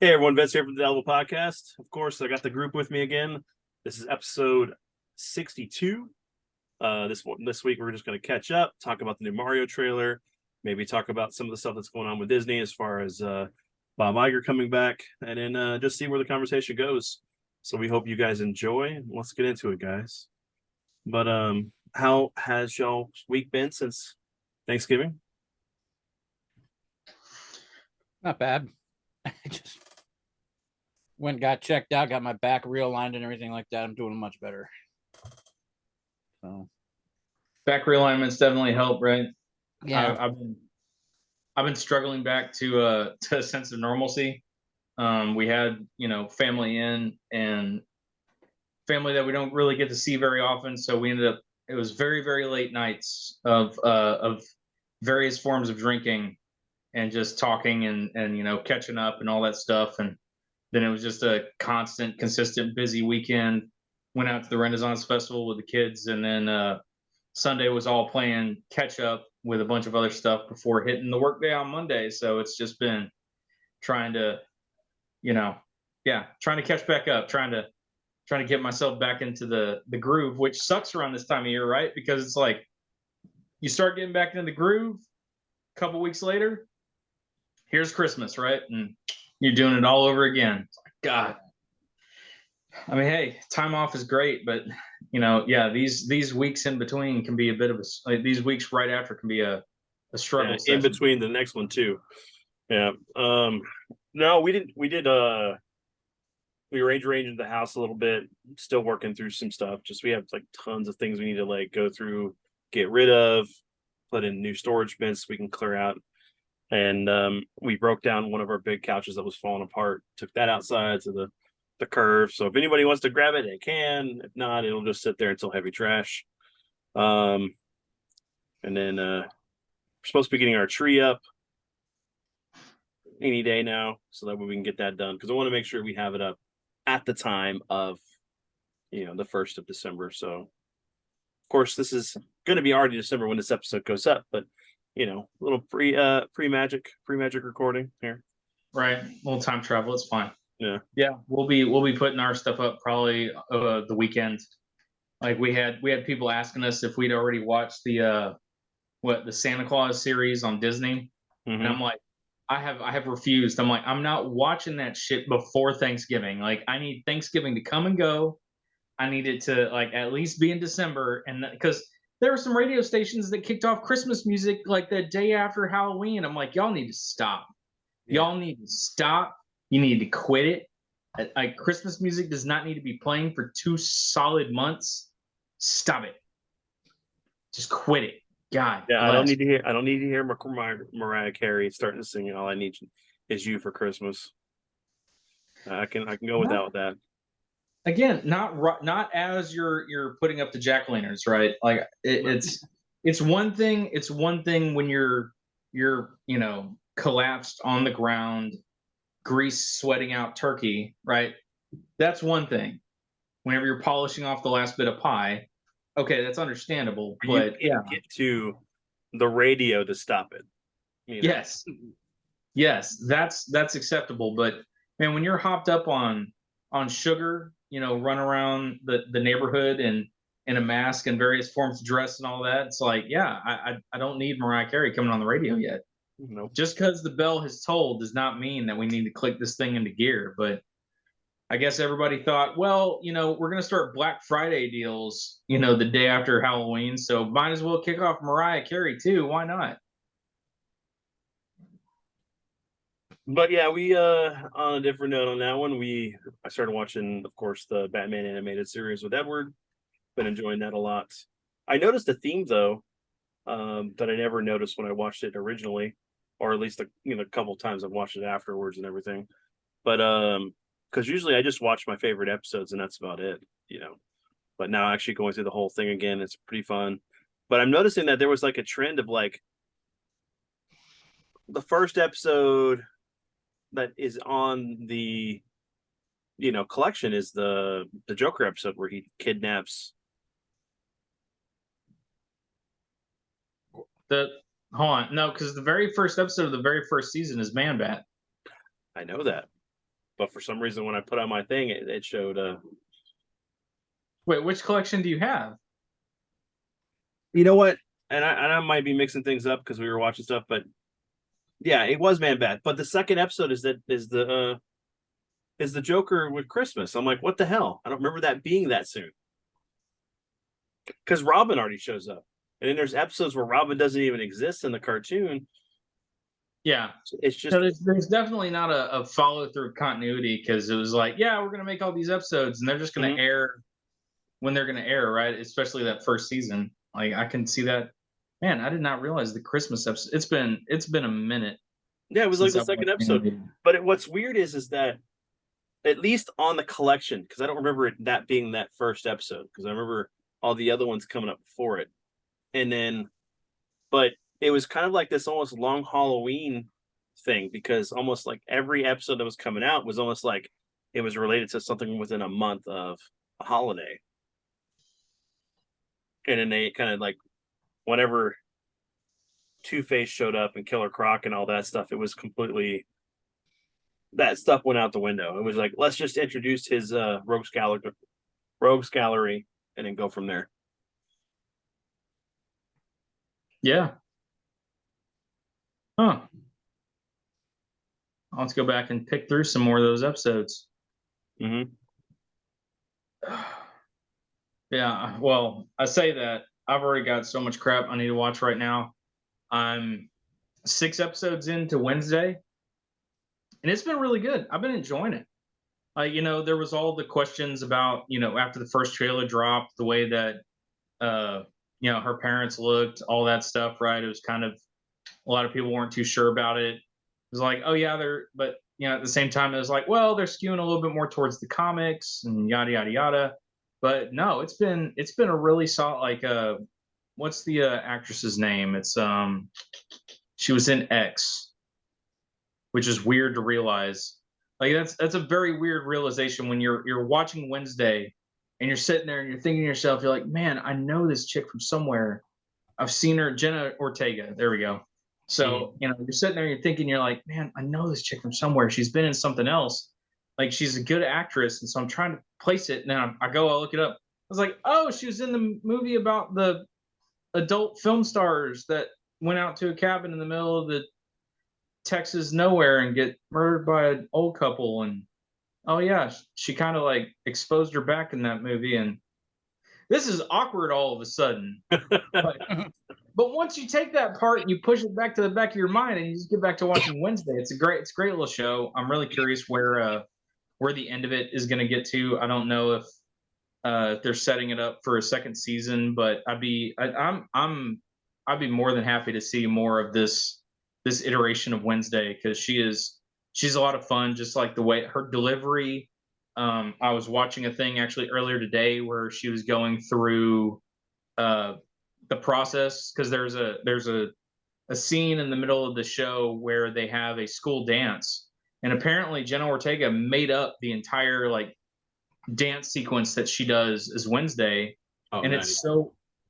Hey everyone, Vince here from the Elbow Podcast. Of course, I got the group with me again. This is episode 62. This week we're just going to catch up, talk about the new Mario trailer, maybe talk about some of the stuff that's going on with Disney as far as Bob Iger coming back, and then just see where the conversation goes. So we hope you guys enjoy. Let's get into it, guys. But how has y'all's week been since Thanksgiving? Not bad. I just went, got checked out, got my back realigned and everything like that. I'm doing much better. So back realignments definitely help, right? yeah, I've been struggling back to a sense of normalcy. We had family in and family that we don't really get to see very often, so we ended up. It was very very late nights of various forms of drinking and just talking and catching up and all that stuff. And then it was just a constant, consistent, busy weekend. Went out to the Renaissance Festival with the kids, and then Sunday was all playing catch up with a bunch of other stuff before hitting the workday on Monday. So it's just been trying to, trying to catch back up, trying to get myself back into the groove, which sucks around this time of year, right? Because it's like you start getting back into the groove, a couple weeks later, here's Christmas, right? And you're doing it all over again. It's like, God. I mean, hey, time off is great, but these weeks in between can be a bit of these weeks right after can be a struggle. In between the next one too. Yeah. No, we did we arranged the house a little bit, still working through some stuff. Just we have like tons of things we need to like go through, get rid of, put in new storage bins so we can clear out. And we broke down one of our big couches that was falling apart, took that outside to the curve. So if anybody wants to grab it, they can. If not, it'll just sit there until heavy trash. And then we're supposed to be getting our tree up any day now, so that way we can get that done, because I want to make sure we have it up at the time of the 1st of December. So of course this is going to be already December when this episode goes up, but a little pre-magic recording here. Right, a little time travel, it's fine. Yeah, we'll be putting our stuff up probably the weekend. Like we had people asking us if we'd already watched the Santa Claus series on Disney. Mm-hmm. And I'm like, I have refused. I'm like, I'm not watching that shit before Thanksgiving. Like, I need Thanksgiving to come and go. I need it to like at least be in December, and because there were some radio stations that kicked off Christmas music like the day after Halloween. I'm like, y'all need to stop. Yeah. Y'all need to stop. You need to quit it. Like, Christmas music does not need to be playing for 2 solid months. Stop it. Just quit it. God. Yeah, bless. I don't need to hear Mariah Carey starting to sing "All I Need Is You" for Christmas. I can go without that. Again, not as you're putting up the jack-o'-lanterns, right? Like it's one thing. It's one thing when you're collapsed on the ground, grease sweating out turkey, right? That's one thing. Whenever you're polishing off the last bit of pie, okay, that's understandable. But you can't get to the radio to stop it. Yes, that's acceptable. But man, when you're hopped up on sugar, run around the neighborhood and in a mask and various forms of dress and all that, it's like, I don't need Mariah Carey coming on the radio yet. Nope. Just because the bell has tolled does not mean that we need to click this thing into gear. But I guess everybody thought, well, we're going to start Black Friday deals, the day after Halloween. So might as well kick off Mariah Carey too. Why not? But yeah, we on a different note on that one, I started watching, of course, the Batman animated series with Edward. Been enjoying that a lot. I noticed a theme though, that I never noticed when I watched it originally, or at least a couple times I've watched it afterwards and everything. But because usually I just watch my favorite episodes and that's about it, But now actually going through the whole thing again, it's pretty fun. But I'm noticing that there was like a trend of like the first episode that is on the collection is the Joker episode where he kidnaps hold on, no, because the very first episode of the very first season is Man-Bat. I know that. But for some reason, when I put on my thing, it showed. Wait, which collection do you have? You know what? And I might be mixing things up because we were watching stuff, but yeah, it was Man Bat. But the second episode is the Joker with Christmas. I'm like, what the hell? I don't remember that being that soon. Because Robin already shows up, and then there's episodes where Robin doesn't even exist in the cartoon. Yeah, It's just so there's definitely not a follow through continuity because it was like, yeah, we're gonna make all these episodes and they're just gonna air when they're gonna air, right? Especially that first season. Like I can see that. Man, I did not realize the Christmas episode. It's been a minute yeah, it was like since the I've second watched episode. animated. But what's weird is that at least on the collection, because I don't remember that being that first episode, because I remember all the other ones coming up before it, and then, but it was kind of like this almost long Halloween thing because almost like every episode that was coming out was almost like it was related to something within a month of a holiday, and then they kind of like whenever Two-Face showed up and Killer Croc and all that stuff, it was completely that stuff went out the window. It was like, let's just introduce his rogues gallery and then go from there. Yeah. Huh. Let's go back and pick through some more of those episodes. Mm-hmm. Yeah, well, I say that I've already got so much crap I need to watch right now. I'm 6 episodes into Wednesday, and it's been really good. I've been enjoying it. There was all the questions about, after the first trailer dropped, the way that, her parents looked, all that stuff, right? It was kind of, a lot of people weren't too sure about it. It was like, oh yeah, but at the same time, it was like, well, they're skewing a little bit more towards the comics and yada yada yada. But no, it's been a really solid. What's the actress's name? It's she was in X, which is weird to realize. Like that's a very weird realization when you're watching Wednesday and you're sitting there and you're thinking to yourself, you're like, man, I know this chick from somewhere. I've seen her, Jenna Ortega. There we go. So, you're sitting there, you're thinking, you're like, man, I know this chick from somewhere. She's been in something else. Like she's a good actress. And so I'm trying to place it. Now I look it up. I was like, oh, she was in the movie about the adult film stars that went out to a cabin in the middle of the Texas nowhere and get murdered by an old couple. And oh yeah, she kind of like exposed her back in that movie. And this is awkward all of a sudden. But once you take that part and you push it back to the back of your mind and you just get back to watching Wednesday, it's a great little show. I'm really curious where the end of it is going to get to. I don't know if they're setting it up for a second season, but I'd be more than happy to see more of this iteration of Wednesday because she's a lot of fun. Just like the way her delivery. I was watching a thing actually earlier today where she was going through the process because there's a scene in the middle of the show where they have a school dance, and apparently Jenna Ortega made up the entire like dance sequence that she does as Wednesday. And nice.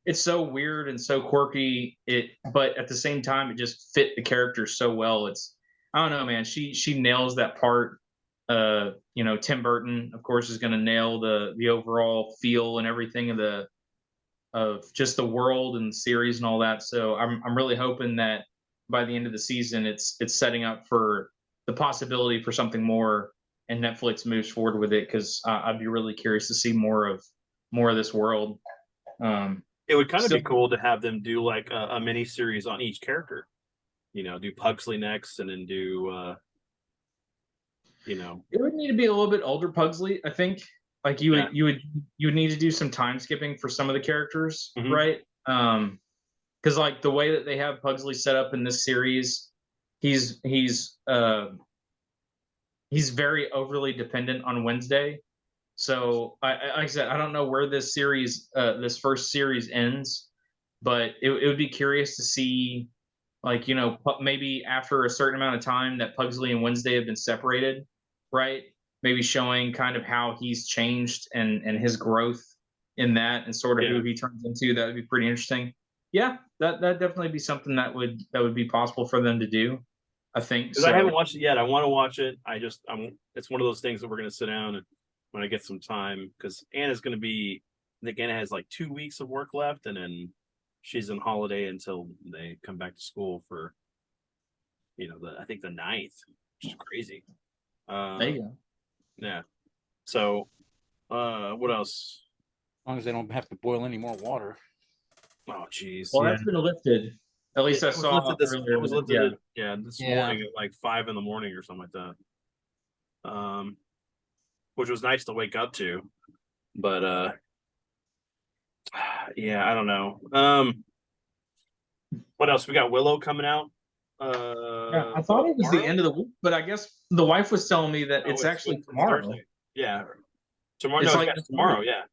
It's so weird and so quirky, but at the same time it just fit the character so well. I don't know, man, she nails that part. Tim Burton of course is going to nail the overall feel and everything of just the world and the series and all that. So I'm really hoping that by the end of the season, it's setting up for the possibility for something more, and Netflix moves forward with it because I'd be really curious to see more of this world. It would kind of be cool to have them do like a mini series on each character. Do Pugsley next, and then do. It would need to be a little bit older Pugsley, I think. Like you would need to do some time skipping for some of the characters, right? Because like the way that they have Pugsley set up in this series, he's very overly dependent on Wednesday. So like I said, I don't know where this first series ends, but it would be curious to see, like maybe after a certain amount of time that Pugsley and Wednesday have been separated, right? Maybe showing kind of how he's changed and his growth in that and sort of who he turns into. That would be pretty interesting. Yeah, that definitely be something that would be possible for them to do. I think. Because I haven't watched it yet. I want to watch it. It's one of those things that we're gonna sit down and when I get some time, because Anna's gonna be, I think Anna has like 2 weeks of work left, and then she's on holiday until they come back to school for, I think the 9th, which is crazy. There you go. Yeah. So, what else? As long as they don't have to boil any more water. Oh, geez. Well, Yeah. that's been lifted. At least I It was saw lifted this. earlier. It was lifted. This Yeah. morning at like 5 in the morning or something like that. Which was nice to wake up to, but yeah, I don't know. What else? We got Willow coming out. Yeah, I thought it was the end of the week, but I guess the wife was telling me that it's actually tomorrow. Thursday. Yeah, tomorrow. It's No, like it's tomorrow. Yeah.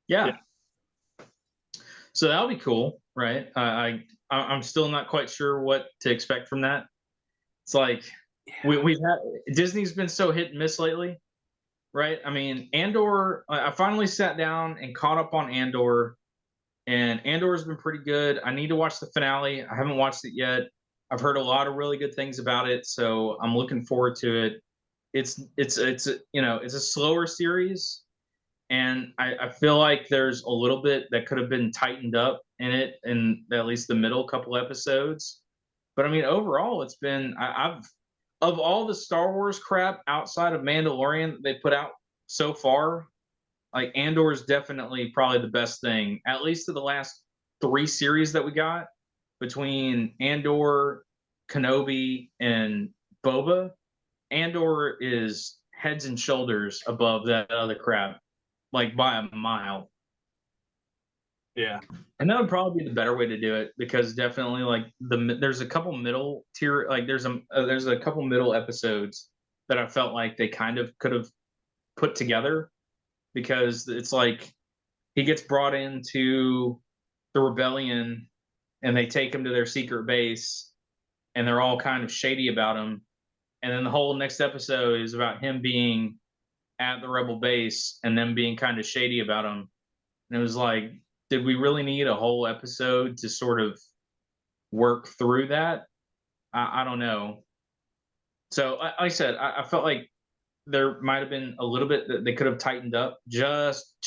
Yeah. So that'll be cool, right? I'm still not quite sure what to expect from that. It's like we've had Disney's been so hit and miss lately, right? I mean, Andor. I finally sat down and caught up on Andor, and Andor's been pretty good. I need to watch the finale. I haven't watched it yet. I've heard a lot of really good things about it, so I'm looking forward to it. It's a slower series, and I feel like there's a little bit that could have been tightened up in it in at least the middle couple episodes. But I mean, overall, it's been I've of all the Star Wars crap outside of Mandalorian that they put out so far, like Andor is definitely probably the best thing, at least of the last 3 series that we got between Andor, Kenobi, and Boba. Andor is heads and shoulders above that other crap, like by a mile. Yeah. And that would probably be the better way to do it, because definitely like there's a couple middle tier, like there's a couple middle episodes that I felt like they kind of could have put together, because it's like he gets brought into the rebellion and they take him to their secret base and they're all kind of shady about him. And then the whole next episode is about him being at the rebel base and them being kind of shady about him. And it was like, did we really need a whole episode to sort of work through that? I don't know. So, like I said, I felt like there might have been a little bit that they could have tightened up just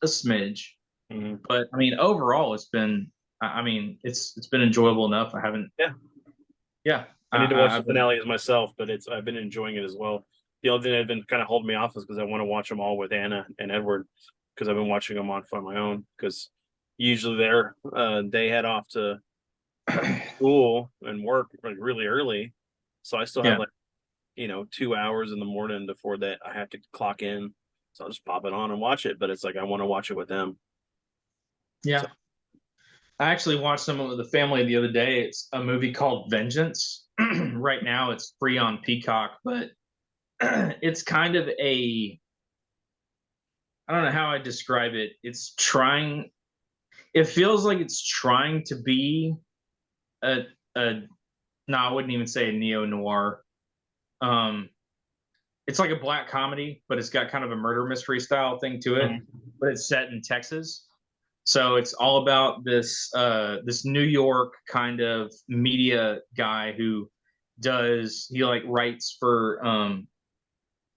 a smidge. Mhm. But I mean, overall, it's been. I mean, it's been enjoyable enough. I haven't. Yeah. Yeah. I need to watch I've the finale as myself, but I've been enjoying it as well. The only thing that had been kind of holding me off is because I want to watch them all with Anna and Edward, because I've been watching them on my own. Because usually they head off to school and work like really early, so I still have like 2 hours in the morning before that I have to clock in. So I'll just pop it on and watch it. But it's like I want to watch it with them. Yeah. So. I actually watched some with the family the other day. It's a movie called Vengeance. Right now, it's free on Peacock, but it's kind of I don't know how I describe it. It feels like it's trying to be no, I wouldn't even say a neo-noir. It's like a black comedy, but it's got kind of a murder mystery style thing to it, but it's set in Texas. So it's all about this New York kind of media guy who writes for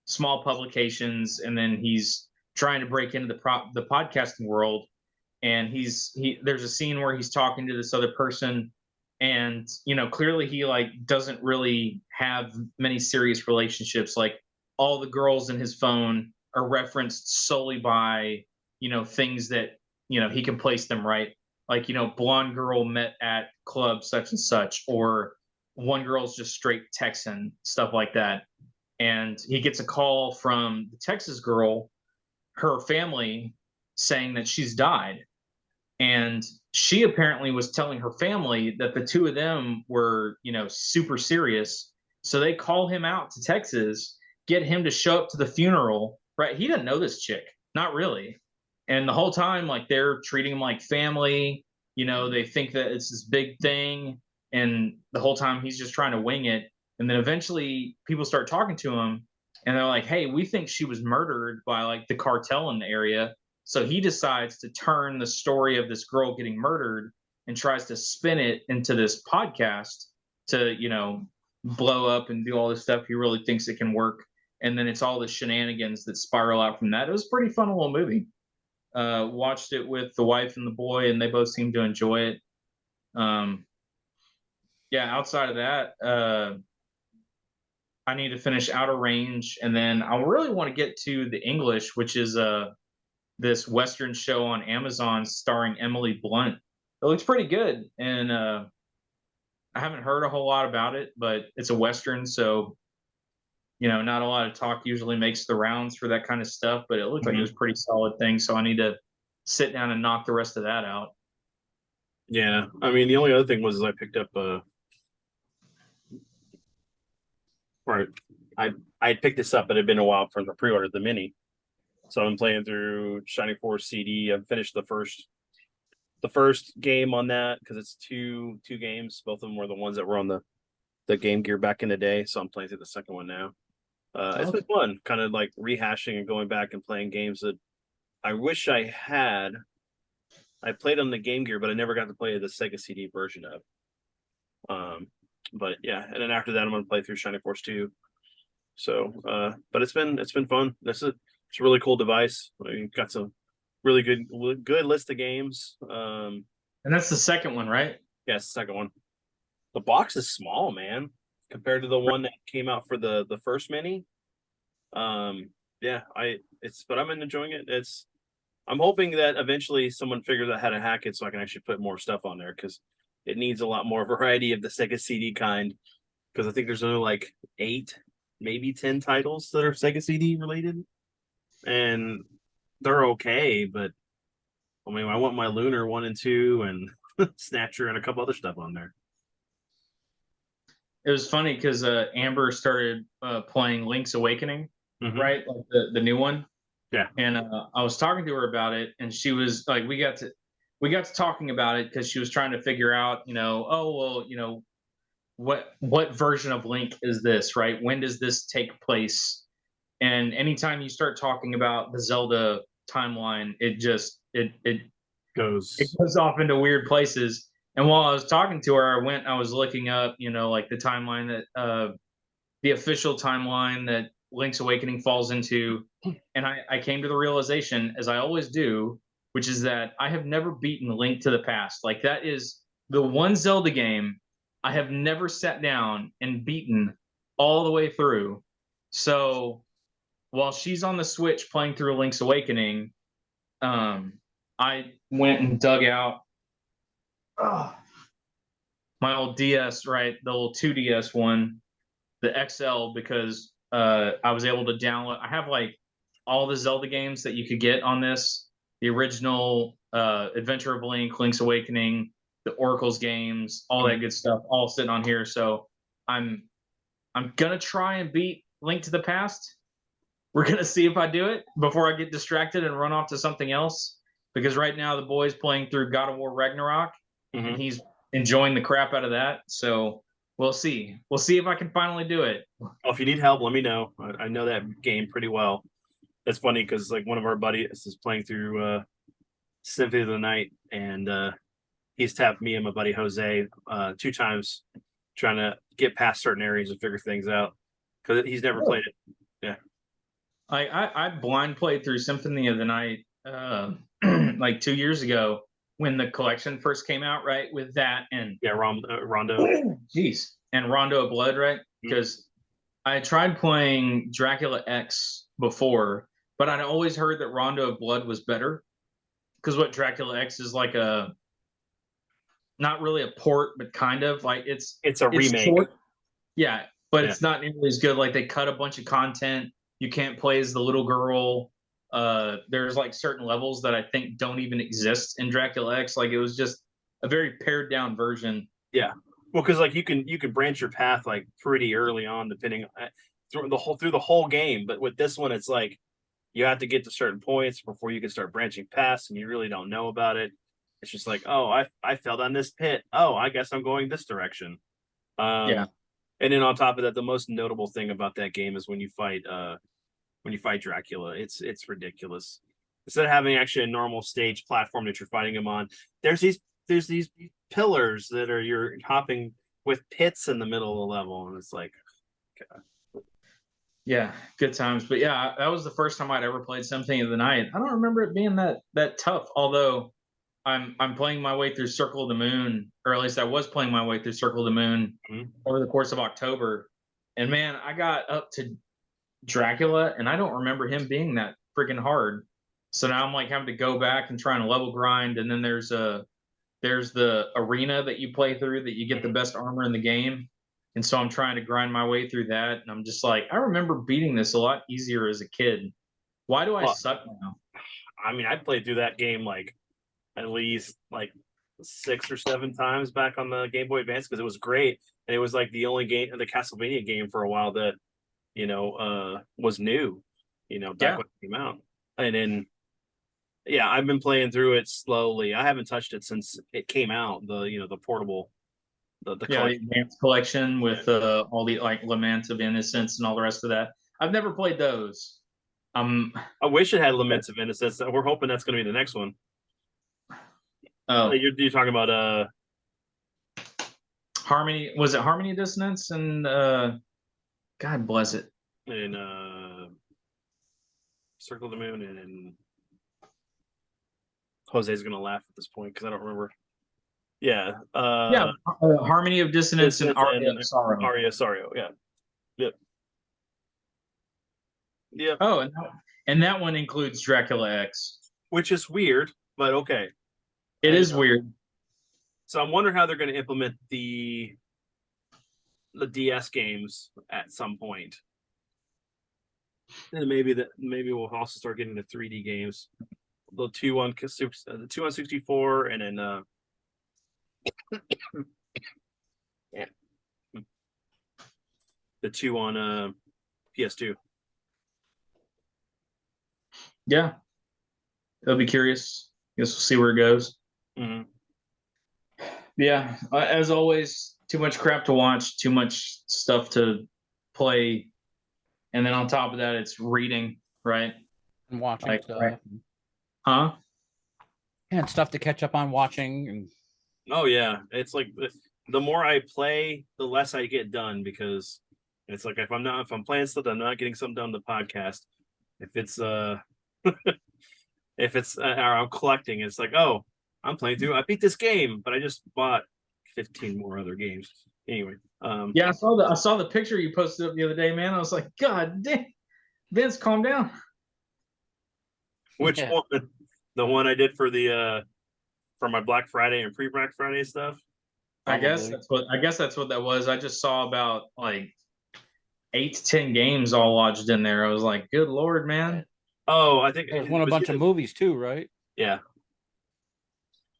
small publications, and then he's trying to break into the podcasting world. And there's a scene where he's talking to this other person, and clearly he doesn't really have many serious relationships. Like all the girls in his phone are referenced solely by things that he can place them right, like blonde girl met at club such and such, or one girl's just straight Texan, stuff like that. And he gets a call from the Texas girl, her family, saying that she's died. And she apparently was telling her family that the two of them were super serious. So they call him out to Texas, get him to show up to the funeral, right? He doesn't know this chick, not really. And the whole time, like, they're treating him like family. They think that it's this big thing, and the whole time he's just trying to wing it. And then eventually people start talking to him, and they're like, hey, we think she was murdered by like the cartel in the area. So he decides to turn the story of this girl getting murdered and tries to spin it into this podcast to blow up and do all this stuff. He really thinks it can work. And then it's all the shenanigans that spiral out from that. It was a pretty fun little movie. Watched it with the wife and the boy, and they both seemed to enjoy it. Yeah, outside of that, I need to finish Outer Range, and then I really want to get to The English, which is this Western show on Amazon starring Emily Blunt. It looks pretty good, and I haven't heard a whole lot about it, but it's a Western, so not a lot of talk usually makes the rounds for that kind of stuff. But it looked like it was a pretty solid thing, so I need to sit down and knock the rest of that out. Yeah, I mean, the only other thing was I picked up right. I picked this up, but it had been a while from the pre-order, the mini. So I'm playing through Shining Force CD. I've finished the first game on that because it's two games. Both of them were the ones that were on the Game Gear back in the day. So I'm playing through the second one now. It's been fun, kind of like rehashing and going back and playing games that I wish I had. I played on the Game Gear, but I never got to play the Sega CD version of. But yeah, and then after that, I'm gonna play through Shining Force 2. So, but it's been fun. It's a really cool device. You've got some really good list of games. And that's the second one, right? Yes, the second one. The box is small, man, compared to the one that came out for the first mini. Yeah, but I'm enjoying it. I'm hoping that eventually someone figures out how to hack it so I can actually put more stuff on there because it needs a lot more variety of the Sega CD kind. Because I think there's only like 8, maybe 10 titles that are Sega CD related, and they're okay. But I mean, I want my Lunar 1 and 2 and Snatcher and a couple other stuff on there. It was funny because Amber started playing Link's Awakening, right? Like the new one. Yeah. And I was talking to her about it, and she was like, we got to talking about it because she was trying to figure out, what version of Link is this, right? When does this take place? And anytime you start talking about the Zelda timeline, it goes off into weird places. And while I was talking to her, I was looking up, like the timeline that the official timeline that Link's Awakening falls into. And I came to the realization, as I always do, which is that I have never beaten Link to the Past. Like, that is the one Zelda game I have never sat down and beaten all the way through. So while she's on the Switch playing through Link's Awakening, I went and dug out my old DS, right? The old 2DS one, the XL, because I was able to download. I have like all the Zelda games that you could get on this, the original Adventure of Link, Link's Awakening, the Oracle's games, all that good stuff, all sitting on here. So I'm gonna try and beat Link to the Past. We're gonna see if I do it before I get distracted and run off to something else. Because right now the boy's playing through God of War Ragnarok, and he's enjoying the crap out of that. So we'll see. We'll see if I can finally do it. Well, if you need help, let me know. I know that game pretty well. It's funny because like one of our buddies is playing through Symphony of the Night, and he's tapped me and my buddy Jose 2 times trying to get past certain areas and figure things out because he's never played it. Yeah. I blind played through Symphony of the Night like 2 years ago when the collection first came out, right? With that and Rondo. Jeez, and Rondo of Blood, right? Because I tried playing Dracula X before, but I'd always heard that Rondo of Blood was better because what Dracula X is like not really a port, but kind of like it's a remake. Short, yeah, but it's not nearly as good. Like they cut a bunch of content. You can't play as the little girl. There's like certain levels that I think don't even exist in Dracula X. Like it was just a very pared down version. Yeah. Well, because like you can branch your path like pretty early on, depending through the whole game. But with this one, it's like you have to get to certain points before you can start branching past, and you really don't know about it. It's just like, oh, I fell down this pit. Oh, I guess I'm going this direction. Yeah. And then on top of that, the most notable thing about that game is when you fight Dracula. It's ridiculous. Instead of having actually a normal stage platform that you're fighting him on, there's these pillars that are you're hopping with pits in the middle of the level, and it's like, Yeah, good times. But yeah, that was the first time I'd ever played Symphony of the Night. I don't remember it being that tough. Although I'm playing my way through Circle of the Moon, or at least I was playing my way through Circle of the Moon Mhm. over the course of October. And man, I got up to Dracula, and I don't remember him being that freaking hard. So now I'm like having to go back and try and level grind. And then there's the arena that you play through that you get the best armor in the game. And so I'm trying to grind my way through that. And I'm just like, I remember beating this a lot easier as a kid. Why do I Well, suck now? I mean, I played through that game like at least like 6 or 7 times back on the Game Boy Advance because it was great, and it was like the only game, the Castlevania game for a while that was new, back Yeah. when it came out, and then yeah, I've been playing through it slowly. I haven't touched it since it came out. The portable, the Yeah, the collection. advanced collection with all the like Lament of Innocence and all the rest of that. I've never played those. I wish it had Laments of Innocence. We're hoping that's going to be the next one. Oh, You're talking about Harmony, was it Harmony Dissonance? And God bless it. in Circle of the Moon, and Jose's gonna laugh at this point because I don't remember. Yeah. Yeah, Harmony of Dissonance and Aria of Sorrow. Aria Sorrow. Yeah. Yep. Yep. Oh, and that one includes Dracula X. Which is weird, but okay. It is weird. So I'm wondering how they're going to implement the DS games at some point. And maybe we'll also start getting the 3D games. The 2 on 64, and then yeah, the 2 on PS2. Yeah, I'll be curious. Guess we'll see where it goes. Mm-hmm. Yeah, as always, too much crap to watch, too much stuff to play, and then on top of that, it's reading, right? And watching Like, stuff. right. Huh? And stuff to catch up on watching. And Oh yeah, it's like the more I play, the less I get done, because it's like if I'm playing stuff, I'm not getting something done to the podcast. If it's if it's or I'm collecting, it's like, oh, I'm playing through. I beat this game, but I just bought 15 more other games. Anyway, Yeah, I saw the picture you posted up the other day, man. I was like, God damn, Vince, calm down. which Yeah. one? The one I did for the for my Black Friday and pre-Black Friday stuff. I guess Probably. that's what that was. I just saw about like 8 to 10 games all lodged in there. I was like, good Lord, man. Oh, I think There's it one a was bunch of either- movies too, right? Yeah.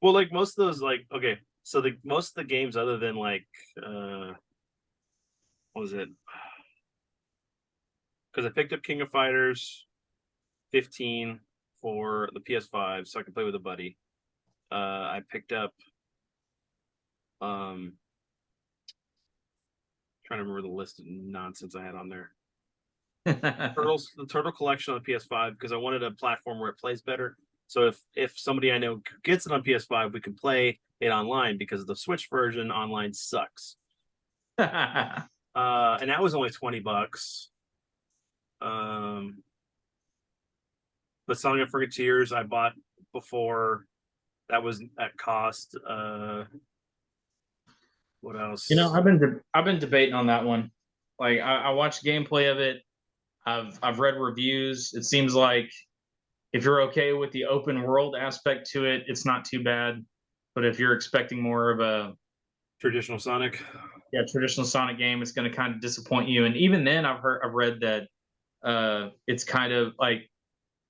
Well, like most of those, like, okay, so the most of the games other than like what was it? Because I picked up King of Fighters 15 for the PS5 so I can play with a buddy. I picked up trying to remember the list of nonsense I had on there. The Turtle Collection on PS5 because I wanted a platform where it plays better. So if somebody I know gets it on PS5, we can play it online because the Switch version online sucks. And that was only $20. But Song of Forgeteers I bought before that was at cost. What else? You know, I've been debating on that one. Like I watched gameplay of it. I've read reviews. It seems like if you're okay with the open world aspect to it, it's not too bad. But if you're expecting more of a Traditional Sonic. traditional Sonic game, it's going to kind of disappoint you. And even then, I've read that it's kind of like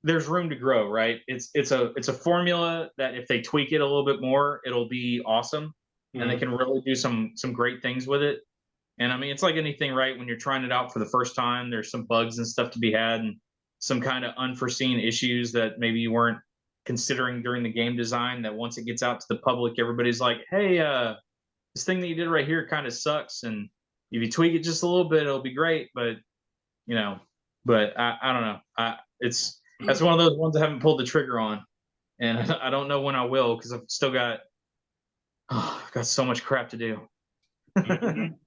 there's room to grow, right? It's a formula that if they tweak it a little bit more, it'll be awesome, and they can really do some great things with it. And I mean, it's like anything, right? When you're trying it out for the first time, there's some bugs and stuff to be had, and some kind of unforeseen issues that maybe you weren't considering during the game design. That once it gets out to the public, everybody's like, "Hey, this thing that you did right here kind of sucks," and if you tweak it just a little bit, it'll be great. But but I don't know. That's one of those ones I haven't pulled the trigger on, and I don't know when I will because I've still got so much crap to do. Mhm.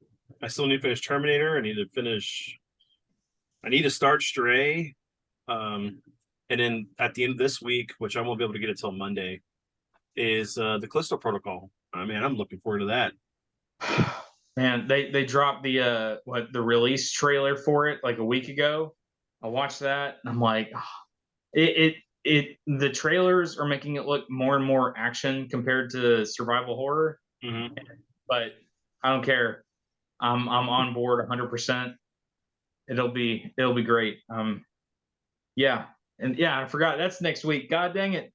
I still need to finish Terminator. I need to start Stray. And then at the end of this week, which I won't be able to get it till Monday, is the Callisto Protocol. I mean, I'm looking forward to that. Man, they dropped the the release trailer for it like a week ago. I watched that and I'm like, the trailers are making it look more and more action compared to survival horror, Mhm. but I don't care. I'm on board 100%. It'll be great. Yeah. And yeah, I forgot that's next week. God dang it.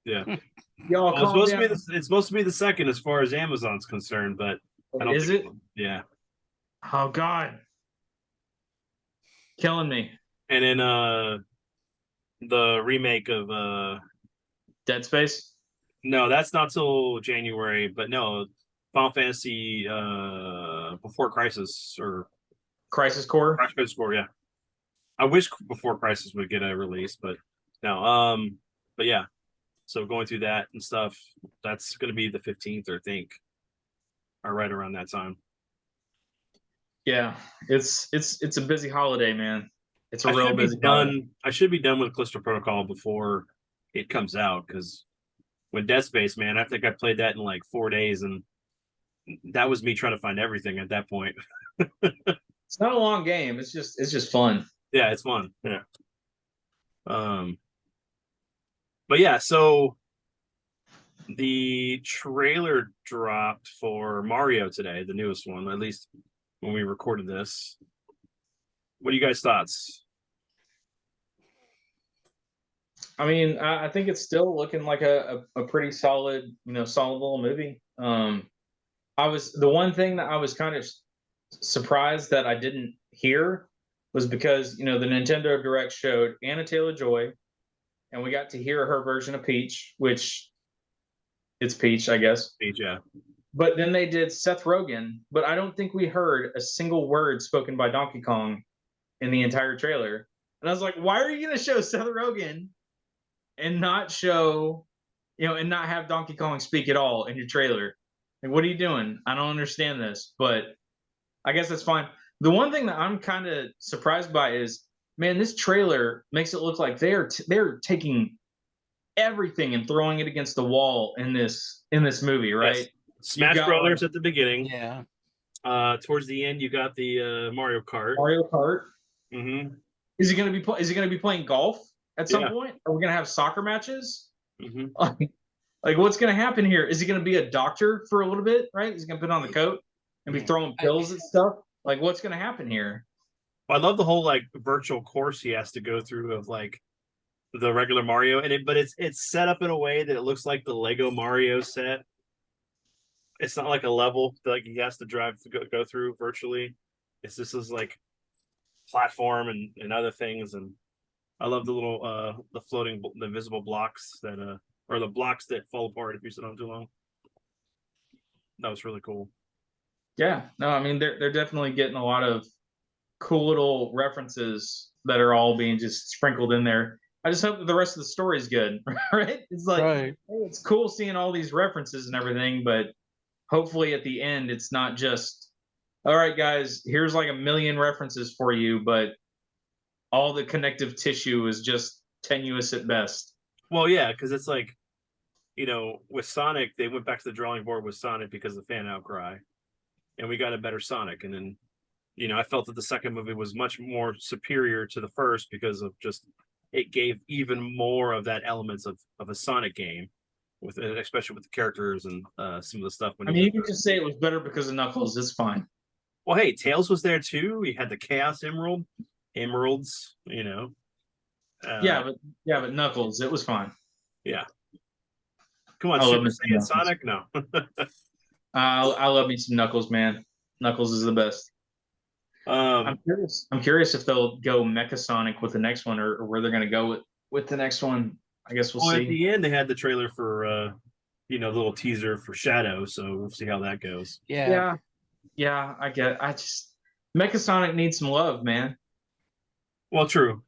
Yeah. Y'all Well, calm down. it's supposed to be the second as far as Amazon's concerned, but I don't Is think it? yeah. Oh God. Killing me. And then the remake of Dead Space? no, that's not till January, but no, Final Fantasy Before Crisis or Crisis Core? Crisis Core, yeah. I wish Before Crisis would get a release, but no. But yeah. So going through that and stuff, that's gonna be the 15th, I think. Or right around that time. Yeah. It's a busy holiday, man. It's a I real should be busy holiday. done. I should be done with Callisto Protocol before it comes out because when Dead Space, man, I think I played that in like 4 days, and that was me trying to find everything at that point. It's not a long game. It's just fun. Yeah, it's fun. Yeah. But yeah, so the trailer dropped for Mario today, the newest one, at least when we recorded this. What are you guys' thoughts? I mean, I think it's still looking like a pretty solid, solid little movie. I was the one thing that I was kind of surprised that I didn't hear was because the Nintendo Direct showed Anna Taylor Joy, and we got to hear her version of Peach, which it's Peach, I guess. Peach, yeah. But then they did Seth Rogen, but I don't think we heard a single word spoken by Donkey Kong in the entire trailer. And I was like, why are you going to show Seth Rogen and not show, and not have Donkey Kong speak at all in your trailer? Like, what are you doing? I don't understand this, but I guess that's fine. The one thing that I'm kind of surprised by is, man, this trailer makes it look like they're taking everything and throwing it against the wall in this movie, right? Yes. Smash Brothers at the beginning. Yeah. Towards the end, you got the Mario Kart. Mario Kart. Mm-hmm. Is he going to be playing golf at some point? Are we going to have soccer matches? Mm-hmm. Like what's going to happen here? Is he going to be a doctor for a little bit? Right? Is he going to put on the coat and be throwing pills and stuff? Like what's going to happen here? Well, I love the whole like virtual course he has to go through of like the regular Mario, but it's set up in a way that it looks like the Lego Mario set. It's not like a level that like he has to drive to go through virtually. It's just this like platform and other things, and I love the little the floating, the invisible blocks that or the blocks that fall apart if you sit on too long. That was really cool. Yeah, no, I mean they're definitely getting a lot of cool little references that are all being just sprinkled in there. I just hope that the rest of the story is good, right? It's like Right. hey, it's cool seeing all these references and everything, but hopefully at the end it's not just all right, guys, here's like a million references for you, but all the connective tissue is just tenuous at best. Well, yeah, because it's like, with Sonic, they went back to the drawing board with Sonic because of the fan outcry, and we got a better Sonic. And then, I felt that the second movie was much more superior to the first because of just it gave even more of that elements of a Sonic game, with especially with the characters and some of the stuff. I mean, you can just say it was better because of Knuckles. It's fine. Well, hey, Tails was there too. We had the Chaos Emeralds. Yeah, but Knuckles, it was fine. Yeah. Come on, I love Super Saiyan Sonic? No. I love me some Knuckles, man. Knuckles is the best. I'm curious if they'll go Mecha Sonic with the next one, or where they're going to go with the next one. I guess we'll see. At the end, they had the trailer for, the little teaser for Shadow, so we'll see how that goes. Yeah. Mecha Sonic needs some love, man. Well, true.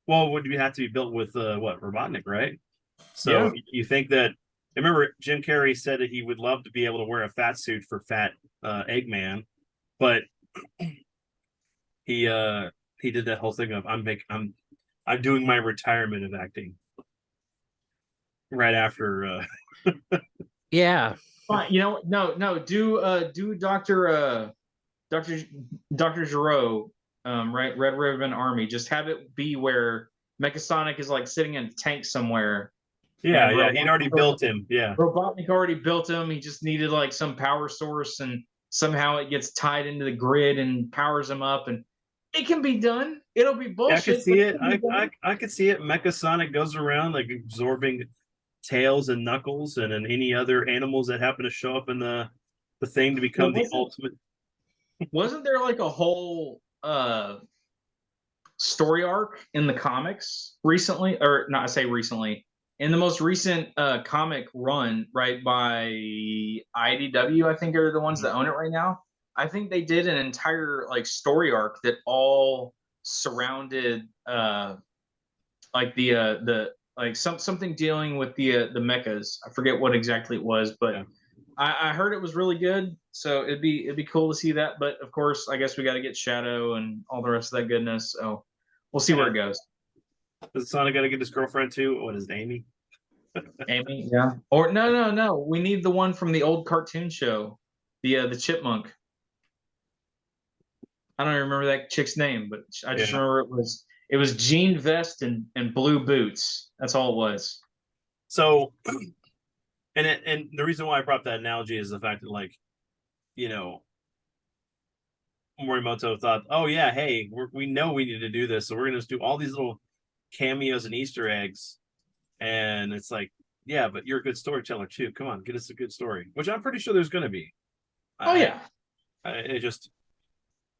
Well, would you have to be built with Robotnik, right? So you think that I remember Jim Carrey said that he would love to be able to wear a fat suit for Fat Eggman, but he did that whole thing of I'm doing my retirement of acting right after Yeah. Fine, no, do Doctor Doctor Giro, right, Red Ribbon Army. Just have it be where Mechasonic is like sitting in a tank somewhere, yeah, and yeah, he'd already built him. Yeah. Robotnik already built him. He just needed like some power source, and somehow it gets tied into the grid and powers him up, and it can be done. It'll be Yeah, I could bullshit, but see it it. can be done. I could see it. Mecha Sonic goes around like absorbing Tails and Knuckles and then any other animals that happen to show up in the thing to Well, become the ultimate. wasn't there like a whole story arc in the comics recently, or not? I say recently, in the most recent comic run, right, by IDW, I think are the ones that own it right now. I think they did an entire like story arc that all surrounded like the like something dealing with the mechas. I forget what exactly it was, but Yeah. I heard it was really good. So it'd be cool to see that. But of course, I guess we got to get Shadow and all the rest of that goodness. So we'll see where it goes. Does Sonic got to get his girlfriend too? What is it, Amy? Amy, yeah. Or no. We need the one from the old cartoon show, the chipmunk. I don't even remember that chick's name, but I just Yeah. remember it was jean vest and blue boots. That's all it was. So, and the reason why I brought that analogy is the fact that like, you know, Morimoto thought, oh yeah, hey, we know we need to do this, so we're gonna just do all these little cameos and Easter eggs, and it's like, yeah, but you're a good storyteller too. Come on, get us a good story, which I'm pretty sure there's gonna be. Oh yeah. It just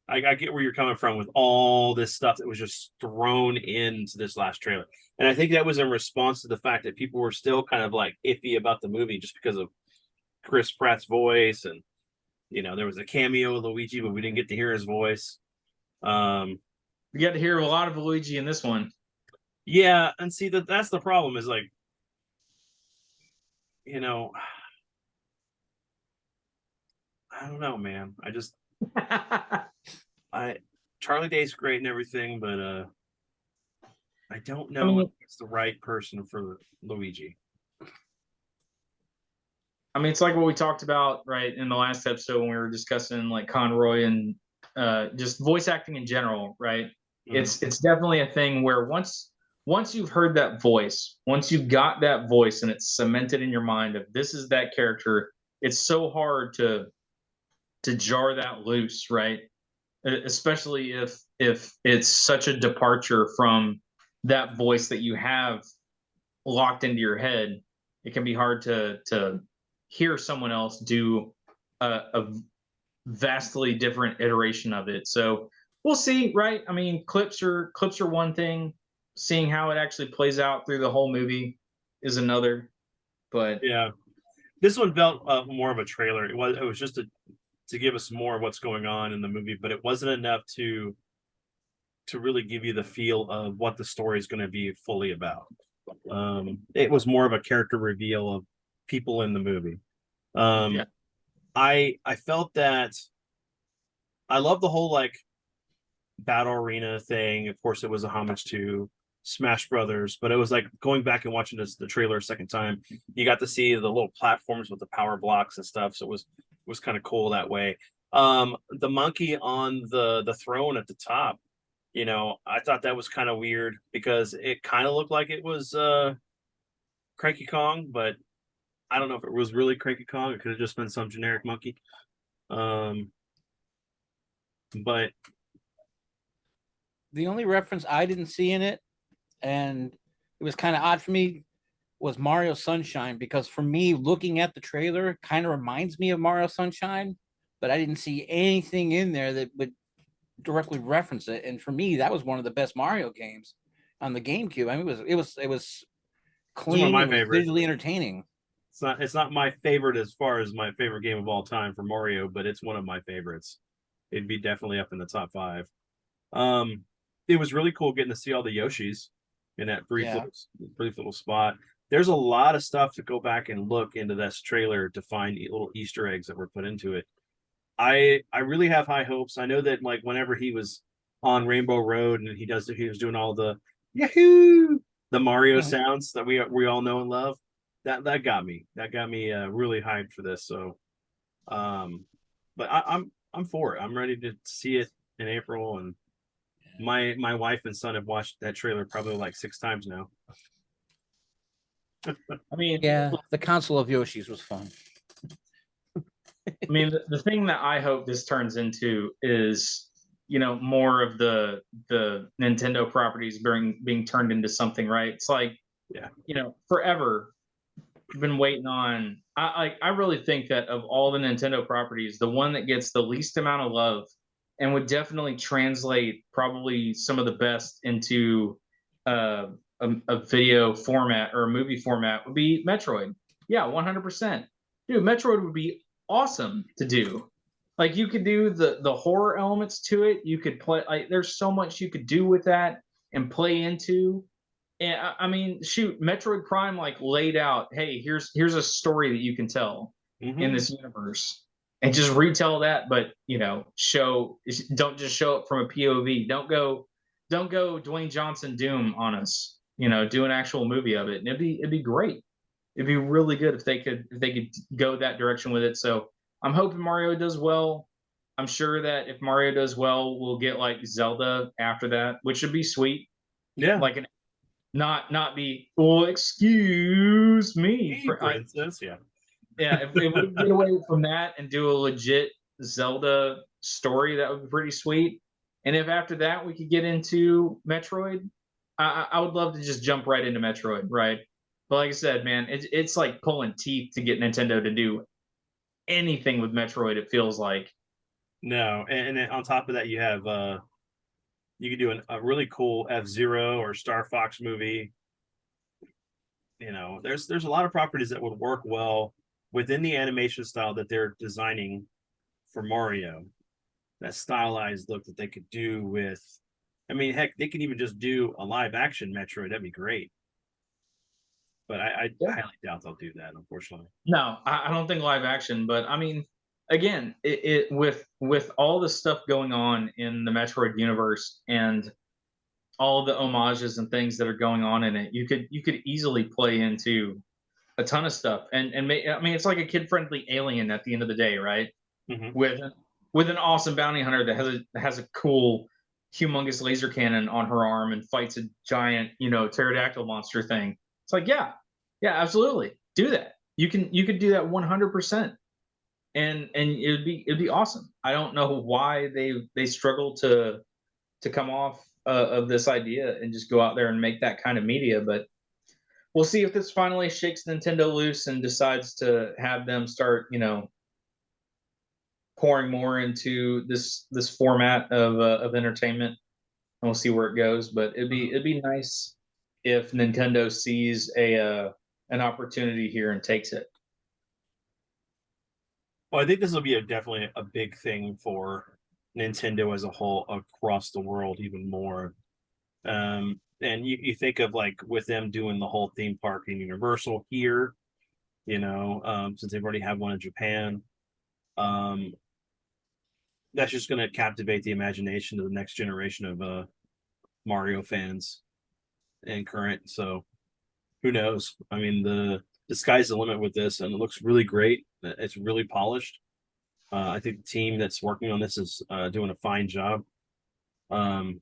I get where you're coming from with all this stuff that was just thrown into this last trailer. And I think that was in response to the fact that people were still kind of like iffy about the movie just because of Chris Pratt's voice. And, there was a cameo of Luigi, but we didn't get to hear his voice. We got to hear a lot of Luigi in this one. Yeah. And see, that's the problem is like, I don't know, man. Charlie Day's great and everything, but I don't know if it's the right person for Luigi. I mean, it's like what we talked about right in the last episode when we were discussing like Conroy and just voice acting in general, right? Mm-hmm. It's definitely a thing where once you've heard that voice, once you've got that voice and it's cemented in your mind of this is that character, it's so hard to jar that loose, right? Especially if it's such a departure from that voice that you have locked into your head. It can be hard to hear someone else do a vastly different iteration of it. So we'll see, right? I mean, clips are one thing. Seeing how it actually plays out through the whole movie is another. But yeah, this one felt more of a trailer. It was just to give us more of what's going on in the movie, but it wasn't enough to really give you the feel of what the story is going to be fully about. It was more of a character reveal of people in the movie. Yeah. I felt that I love the whole like battle arena thing. Of course, it was a homage to Smash Brothers, but it was like going back and watching the trailer a second time. You got to see the little platforms with the power blocks and stuff, so it was kind of cool that way. The monkey on the throne at the top, I thought that was kind of weird because it kind of looked like it was Cranky Kong, but I don't know if it was really Cranky Kong. It could have just been some generic monkey. But the only reference I didn't see in it, and it was kind of odd for me, was Mario Sunshine, because for me, looking at the trailer kind of reminds me of Mario Sunshine, but I didn't see anything in there that would directly reference it. And for me, that was one of the best Mario games on the GameCube. I mean, it was clean and visually entertaining. It's not my favorite as far as my favorite game of all time for Mario, but it's one of my favorites. It'd be definitely up in the top 5. It was really cool getting to see all the Yoshis in that brief little spot. there's a lot of stuff to go back and look into this trailer to find little Easter eggs that were put into it. I really have high hopes. I know that like whenever he was on Rainbow Road and he was doing all the Yahoo, the Mario Mhm. sounds that we all know and love. That got me. That got me really hyped for this. So but I'm for it. I'm ready to see it in April, and my wife and son have watched that trailer probably like 6 times now. I mean, Yeah, the Council of Yoshis was fun. I mean, the thing that I hope this turns into is, you know, more of the Nintendo properties being turned into something, right? It's like, Yeah. you know, forever been waiting on. I really think that of all the Nintendo properties, the one that gets the least amount of love and would definitely translate probably some of the best into uh, a video format or a movie format would be Metroid. Yeah, 100%. Dude, Metroid would be awesome to do. Like you could do the horror elements to it. You could play like there's so much you could do with that and play into. And I mean, shoot, Metroid Prime like laid out, hey, here's a story that you can tell in Mhm. this universe, and just retell that. But you know, don't just show it from a POV. Don't go Dwayne Johnson Doom on us. You know, do an actual movie of it, and it'd be great. It'd be really good if they could go that direction with it. So I'm hoping Mario does well. I'm sure that if Mario does well, we'll get like Zelda after that, which would be sweet. Yeah. Like an not be, well, excuse me Hey, princess. Yeah. yeah, if we can get away from that and do a legit Zelda story, that would be pretty sweet. And if after that we could get into Metroid, I would love to just jump right into Metroid, right? But like I said, man, it's like pulling teeth to get Nintendo to do anything with Metroid. It feels like. No, and then on top of that, you could do a really cool F-Zero or Star Fox movie. You know, there's a lot of properties that would work well within the animation style that they're designing for Mario. That stylized look that they could do with, I mean, heck, they could even just do a live action Metroid. That'd be great. But I Yeah. highly doubt they'll do that, unfortunately. No, I don't think live action, but I mean, again, it with all the stuff going on in the Metroid universe and all the homages and things that are going on in it, you could easily play into a ton of stuff. I mean, it's like a kid friendly Alien at the end of the day, right? Hmm. With with an awesome bounty hunter that has a cool humongous laser cannon on her arm and fights a giant, you know, pterodactyl monster thing. It's like, yeah, yeah, absolutely, do that. You could do that 100%, and it'd be awesome. I don't know why they struggle to come off of this idea and just go out there and make that kind of media, but we'll see if this finally shakes Nintendo loose and decides to have them start, you know, pouring more into this format of entertainment, and we'll see where it goes. But it'd be nice if Nintendo sees an opportunity here and takes it. Well, I think this will be definitely a big thing for Nintendo as a whole across the world, even more. And you think of like with them doing the whole theme park in Universal here, since they've already had one in Japan, um, that's just going to captivate the imagination of the next generation of Mario fans and current. So who knows? I mean, the sky's the limit with this, and it looks really great. It's really polished. I think the team that's working on this is doing a fine job. Um,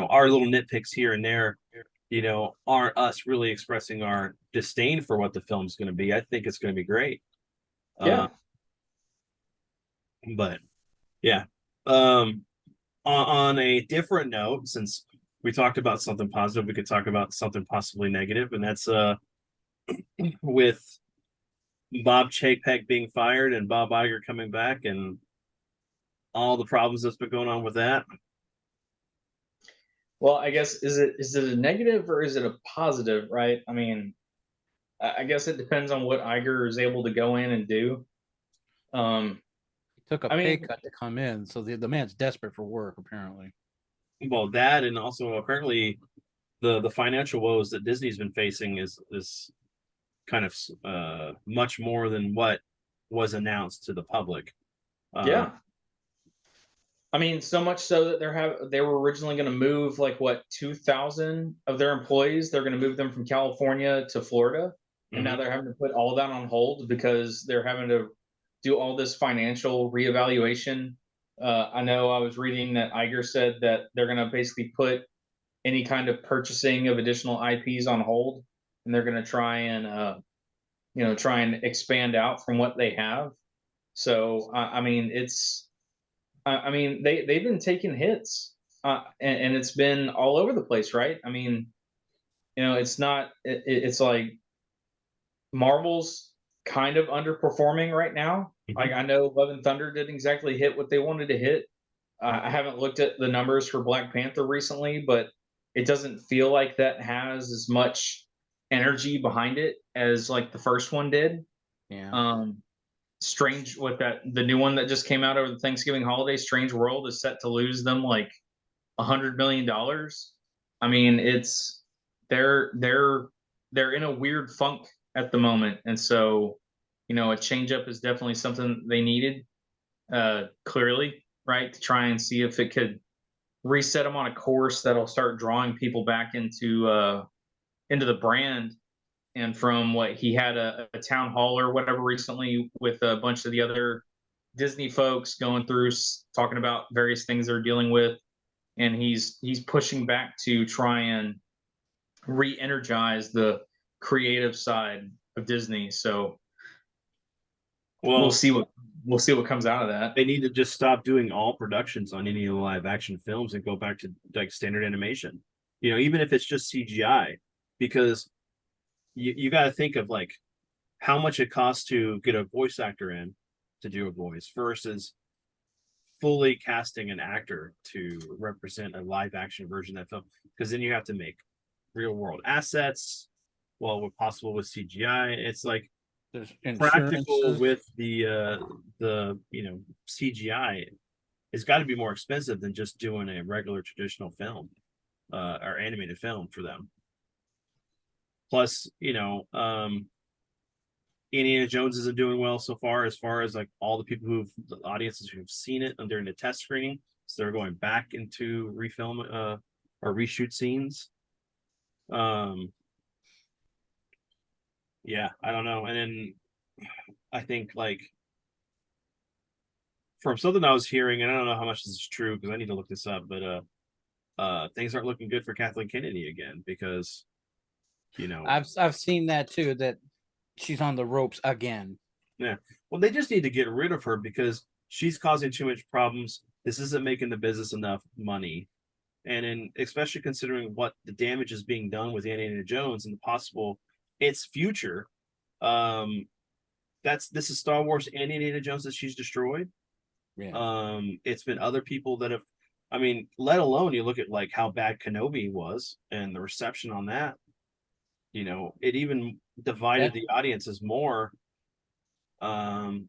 our little nitpicks here and there, aren't us really expressing our disdain for what the film's going to be. I think it's going to be great. Uh, Yeah. but yeah. Um, on a different note, since we talked about something positive, we could talk about something possibly negative, and that's with Bob Chapek being fired and Bob Iger coming back and all the problems that's been going on with that. Well, I guess is it a negative or is it a positive, right? I mean, I guess it depends on what Iger is able to go in and do. Um, He took a I pay mean, cut to come in, so the man's desperate for work apparently. Well, that and also apparently the financial woes that Disney's been facing is kind of much more than what was announced to the public. Yeah. I mean, so much so that they were originally going to move like what 2,000 of their employees. They're going to move them from California to Florida, and now Mhm. they're having to put all of that on hold because they're having to do all this financial reevaluation. I know I was reading that Iger said that they're going to basically put any kind of purchasing of additional IPs on hold, and they're going to try and try and expand out from what they have. So I mean, I mean, they've been taking hits, and it's been all over the place, right? I mean, it's not. It's like Marvel's kind of underperforming right now. Like Mhm. I know Love and Thunder didn't exactly hit what they wanted to hit. I haven't looked at the numbers for Black Panther recently, but it doesn't feel like that has as much energy behind it as like the first one did. Yeah. Um, Strange what that the new one that just came out over the Thanksgiving holiday, Strange World, is set to lose them like $100 million. I mean, they're they're in a weird funk at the moment, and so a change up is definitely something they needed. Clearly, right, to try and see if it could reset them on a course that'll start drawing people back into the brand. And from what he had a town hall or whatever recently with a bunch of the other Disney folks going through talking about various things they're dealing with, and he's pushing back to try and re-energize the creative side of Disney. So we'll Well, see what we'll see what comes out of that. they need to just stop doing all productions on any of the live action films and go back to like standard animation. Even if it's just CGI, because you got to think of like how much it costs to get a voice actor in to do a voice versus fully casting an actor to represent a live action version of that film. Because then you have to make real world assets. Well, what possible with CGI? It's like There's practical insurances. with the CGI. It's got to be more expensive than just doing a regular traditional film or animated film for them. Plus, Indiana Jones isn't doing well so far as like all the people the audiences who've seen it during the test screening. So they're going back into refilm or reshoot scenes. Um, yeah, I don't know. And then I think like from something I was hearing, and I don't know how much this is true because I need to look this up, but things aren't looking good for Kathleen Kennedy again because I've seen that too, that she's on the ropes again. yeah. Well, they just need to get rid of her because she's causing too much problems. This isn't making the business enough money. And especially considering what the damage is being done with Indiana Jones and the possible its future. Um this is Star Wars and Indiana Jones that she's destroyed. Yeah. It's been other people that have I mean, let alone you look at like how bad Kenobi was and the reception on that. It even divided That the audiences more um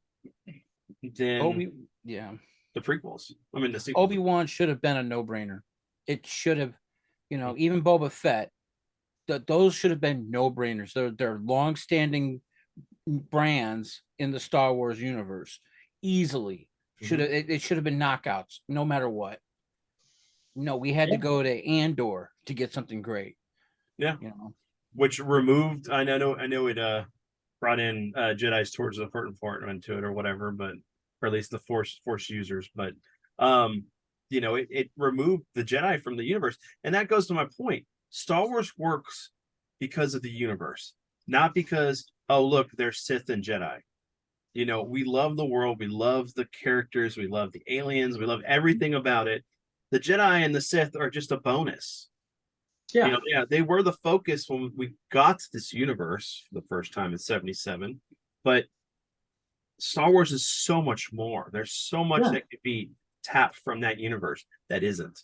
than Obi yeah. the prequels. I mean, the sequels. Obi-Wan should have been a no-brainer. It should have, even Boba Fett, those should have been no-brainers. They're long-standing brands in the Star Wars universe. Easily. It should have been knockouts, no matter what. No, we had to Yeah. go to Andor to get something great. Yeah. Which removed. I know it brought in Jedi's towards the important to it or whatever, but or at least the force users, but it removed the Jedi from the universe. And that goes to my point. Star Wars works because of the universe, not because, oh look, there's Sith and Jedi. We love the world, we love the characters, we love the aliens, we love everything about it. The Jedi and the Sith are just a bonus. Yeah. They were the focus when we got to this universe for the first time in 77. But Star Wars is so much more. There's so much that could be tapped from that universe that isn't.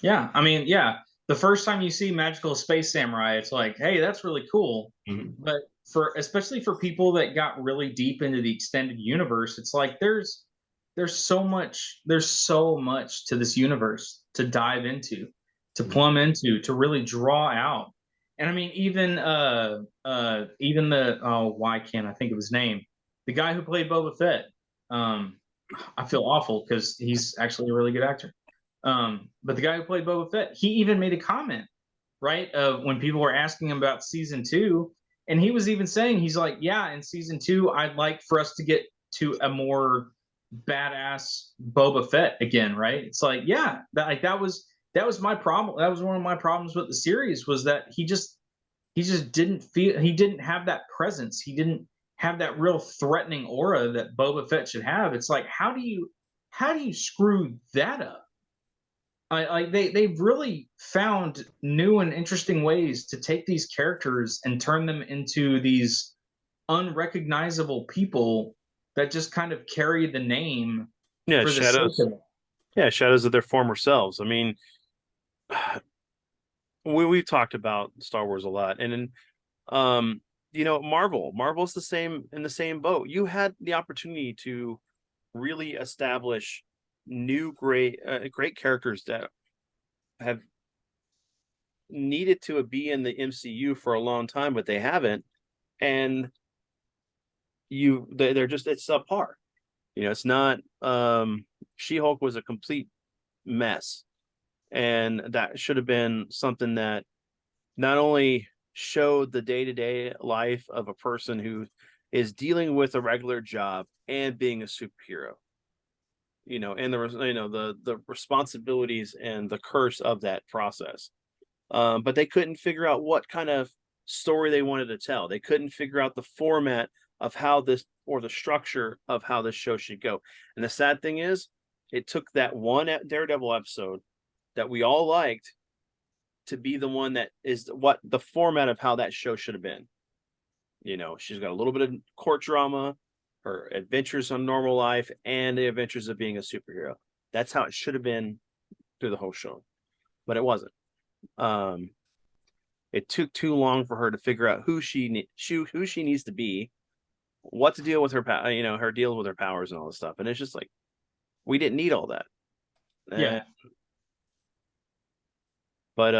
Yeah. I mean, yeah. The first time you see Magical Space Samurai, it's like, hey, that's really cool. Mm-hmm. But especially for people that got really deep into the extended universe, it's like there's so much to this universe to dive into. to plumb into, to really draw out. And I mean, even the, oh, why can't I think of his name? The guy who played Boba Fett. Um, I feel awful because he's actually a really good actor. But the guy who played Boba Fett, he even made a comment, right? Of when people were asking him about season two, and he was even saying, he's like, yeah, in season two, I'd like for us to get to a more badass Boba Fett again, right? It's like, yeah, that was my problem. That was one of my problems with the series, was that he just didn't feel, he didn't have that presence. He didn't have that real threatening aura that Boba Fett should have. It's like, how do you screw that up? They've really found new and interesting ways to take these characters and turn them into these unrecognizable people that just kind of carry the name Yeah, for the sake shadows. of it. Yeah, shadows of their former selves. I mean, we've talked about Star Wars a lot, and then Marvel's the same, in the same boat. You had the opportunity to really establish new great characters that have needed to be in the MCU for a long time, but they haven't, and they're just, it's subpar. It's not. She-Hulk was a complete mess, and that should have been something that not only showed the day-to-day life of a person who is dealing with a regular job and being a superhero, and the responsibilities and the curse of that process. But they couldn't figure out what kind of story they wanted to tell. They couldn't figure out the format of how this, or the structure of how this show should go. And the sad thing is, it took that one Daredevil episode that we all liked to be the one that is what the format of how that show should have been. She's got a little bit of court drama, her adventures on normal life, and the adventures of being a superhero. That's how it should have been through the whole show, but it wasn't. It took too long for her to figure out who she needs to be, what to deal with her, her deal with her powers and all this stuff. And it's just like, we didn't need all that. Yeah. But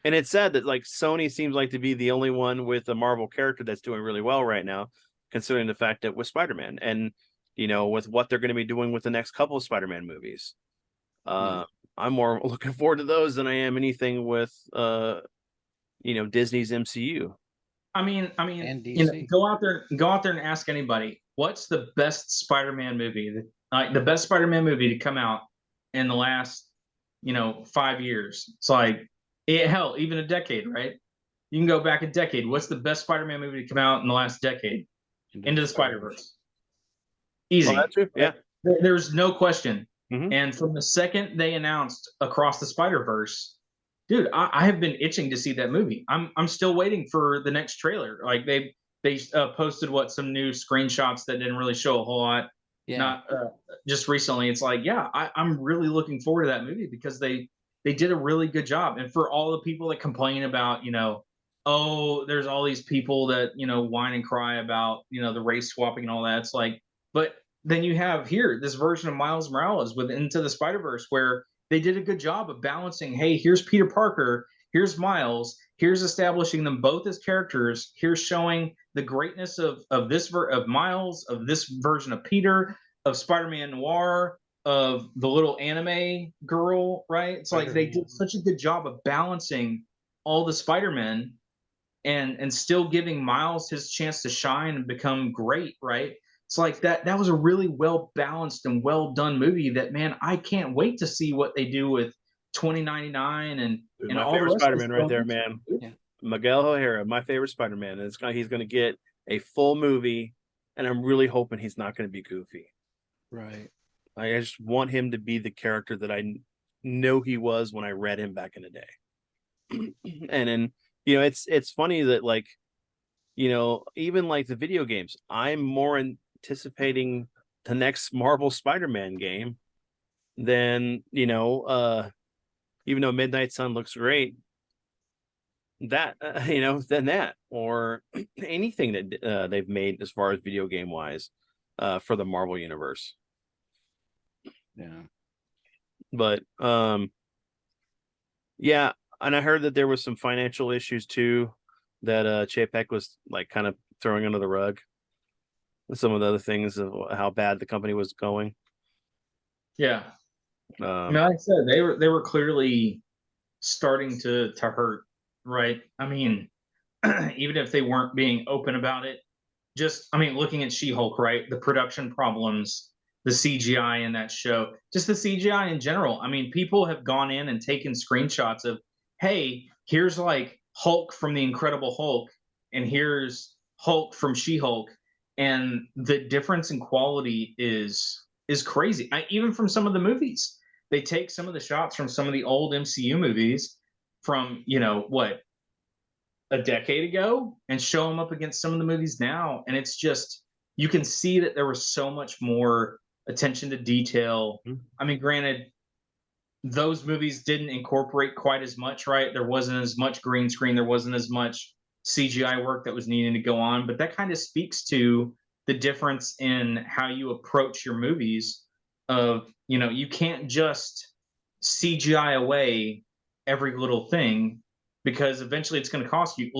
and it's sad that like Sony seems like to be the only one with a Marvel character that's doing really well right now, considering the fact that with Spider-Man, and with what they're going to be doing with the next couple of Spider-Man movies. I'm more looking forward to those than I am anything with Disney's MCU. I mean, And DC. go out there and ask anybody, what's the best Spider-Man movie? The best Spider-Man movie to come out in the last, 5 years. It's like, hell, even a decade, right? You can go back a decade. What's the best Spider-Man movie to come out in the last decade? Into the Spider-Verse. Easy. Well, that's true. Yeah. There's no question. Mhm. And from the second they announced Across the Spider-Verse, dude, I have been itching to see that movie. I'm still waiting for the next trailer. Like they posted some new screenshots that didn't really show a whole lot. Yeah. Not just recently. It's like, yeah, I'm really looking forward to that movie because they did a really good job. And for all the people that complain about, oh, there's all these people that whine and cry about the race swapping and all that. It's like, but then you have here this version of Miles Morales with Into the Spider-Verse where they did a good job of balancing, hey, here's Peter Parker, here's Miles, here's establishing them both as characters, here's showing the greatness of of Miles, of this version of Peter, of Spider-Man Noir, of the little anime girl, right? It's like they did such a good job of balancing all the Spider-Men and still giving Miles his chance to shine and become great, right? It's like that was a really well balanced and well done movie that, man, I can't wait to see what they do with 2099 and My all the favorite rest Spider-Man of right there, man. Yeah. Miguel O'Hara, my favorite Spider-Man. And he's going to get a full movie, and I'm really hoping he's not going to be goofy. Right. I just want him to be the character that I know he was when I read him back in the day. And then, it's funny that like, even like the video games, I'm more anticipating the next Marvel Spider-Man game than, even though Midnight Sun looks great, than that, or anything that they've made as far as video game wise for the Marvel universe. Yeah. But yeah, and I heard that there was some financial issues too that Chapek was like kind of throwing under the rug. Some of the other things of how bad the company was going. Yeah. I mean, Um, like I said, they were clearly starting to hurt, right? I mean, even if they weren't being open about it, just I mean, looking at She-Hulk, right? The production problems, the CGI in that show, just the CGI in general. I mean, people have gone in and taken screenshots of, hey, here's like Hulk from the Incredible Hulk, and here's Hulk from She-Hulk, and the difference in quality is crazy. Even from some of the movies, they take some of the shots from some of the old MCU movies from what, a decade ago, and show them up against some of the movies now, and it's just, you can see that there was so much more attention to detail. Mhm. I mean, granted, those movies didn't incorporate quite as much, right? There wasn't as much green screen, there wasn't as much CGI work that was needing to go on, but that kind of speaks to the difference in how you approach your movies. Of, you can't just CGI away every little thing, because eventually it's going to cost you.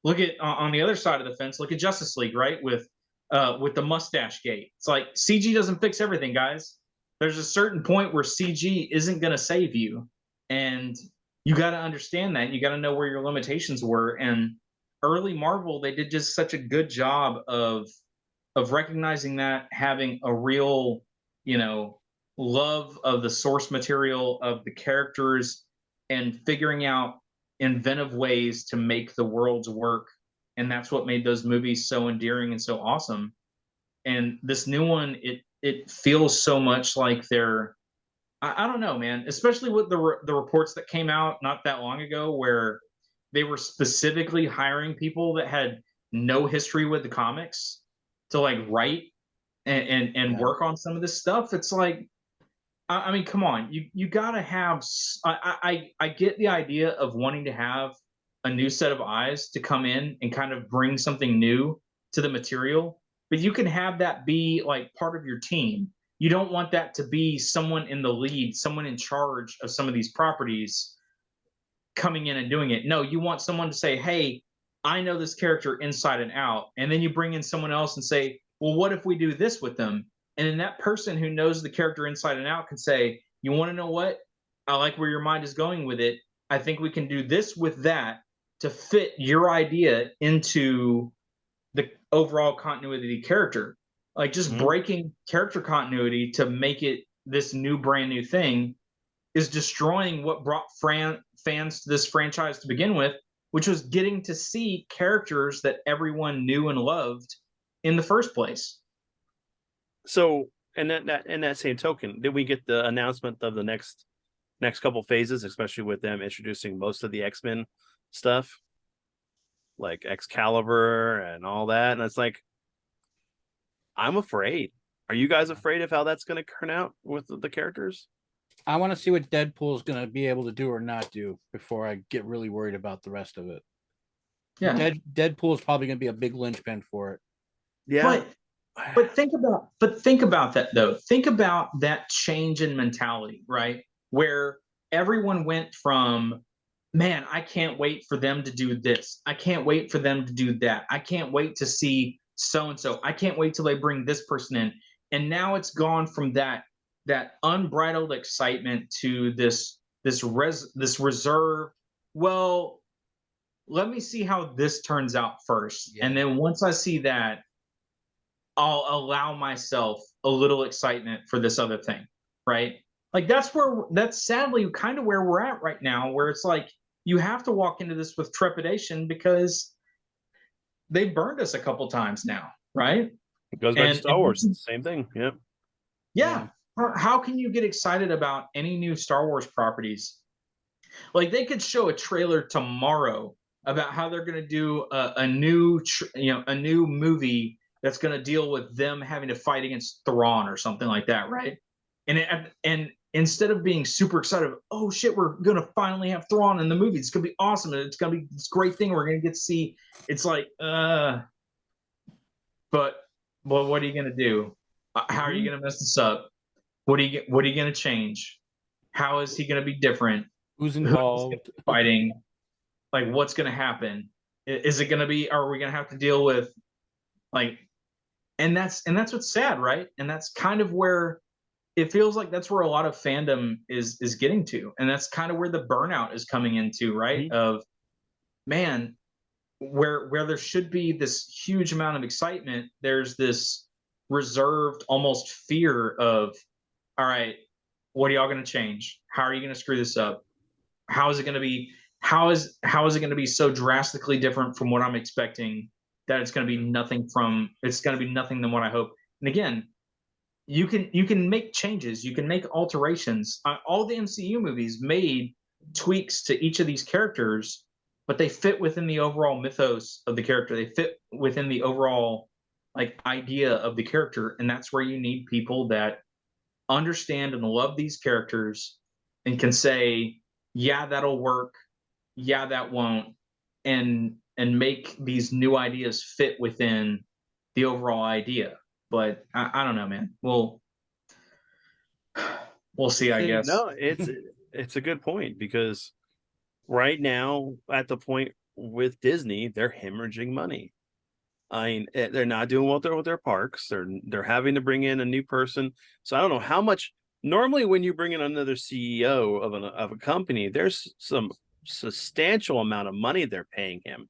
Look at on the other side of the fence. Look at Justice League, right? With the mustache gate. It's like CG doesn't fix everything, guys. There's a certain point where CG isn't going to save you, and you got to understand that. You got to know where your limitations were. And early Marvel, they did just such a good job of recognizing that, having a real, you know, love of the source material of the characters, and figuring out inventive ways to make the worlds work. And that's what made those movies so endearing and so awesome. And this new one, it feels so much like they're, I don't know, man. Especially with the reports that came out not that long ago, where they were specifically hiring people that had no history with the comics to like write and Yeah. work on some of this stuff. It's like, I mean, come on, you gotta have. I get the idea of wanting to have a new set of eyes to come in and kind of bring something new to the material, but you can have that be like part of your team. You don't want that to be someone in the lead, someone in charge of some of these properties coming in and doing it. No, you want someone to say, "Hey, I know this character inside and out," and then you bring in someone else and say, "Well, what if we do this with them?" And then that person who knows the character inside and out can say, "You want to know what? I like where your mind is going with it. I think we can do this with that to fit your idea into the overall continuity character." Like, just Mhm. breaking character continuity to make it this new brand new thing is destroying what brought fans to this franchise to begin with, which was getting to see characters that everyone knew and loved in the first place. So, and that in that same token, did we get the announcement of the next couple phases, especially with them introducing most of the X-Men stuff, like Excalibur and all that? And it's like, I'm afraid. Are you guys afraid of how that's going to turn out with the characters? I want to see what Deadpool's going to be able to do or not do before I get really worried about the rest of it. Yeah. Deadpool is probably going to be a big linchpin for it. Yeah. But think about that though. Think about that change in mentality, right? Where everyone went from, man, I can't wait for them to do this. I can't wait for them to do that. I can't wait to see so and so. I can't wait till they bring this person in. And now it's gone from that unbridled excitement to this reserve. Well, let me see how this turns out first. Yeah. And then once I see that, I'll allow myself a little excitement for this other thing, right? Like, that's sadly kind of where we're at right now, where it's like you have to walk into this with trepidation because they burned us a couple times now, right? It goes back to And Star Wars. It's the same thing. Yep. yeah, how can you get excited about any new Star Wars properties? Like, they could show a trailer tomorrow about how they're going to do a new movie that's going to deal with them having to fight against Thrawn or something like that, right? And instead of being super excited, oh shit, we're going to finally have Thrawn in the movie. It's going to be awesome. And it's going to be this great thing. We're going to get to see. It's like, but well, what are you going to do? How are you Mhm. going to mess this up? What are you going to change? How is he going to be different? Who's Who is gonna involved? be fighting? Like, what's going to happen? Is it going to be? Are we going to have to deal with like? And that's what's sad, right? And that's kind of where it feels like that's where a lot of fandom is getting to, and that's kind of where the burnout is coming into, right? Mhm. Of man, where there should be this huge amount of excitement, there's this reserved almost fear of, all right, what are y'all going to change? How are you going to screw this up? How is it going to be? How is it going to be so drastically different from what I'm expecting that it's going to be nothing than what I hope. And again, you can make changes, you can make alterations. All the MCU movies made tweaks to each of these characters, but they fit within the overall mythos of the character. They fit within the overall like idea of the character, and that's where you need people that understand and love these characters and can say, "Yeah, that'll work. Yeah, that won't," and make these new ideas fit within the overall idea. But I don't know, man. We'll see, I See, guess. No, it's a good point because right now at the point with Disney, they're hemorrhaging money. I mean, they're not doing well with their parks. They're having to bring in a new person. So I don't know how much. Normally, when you bring in another CEO of a company, there's some substantial amount of money they're paying him.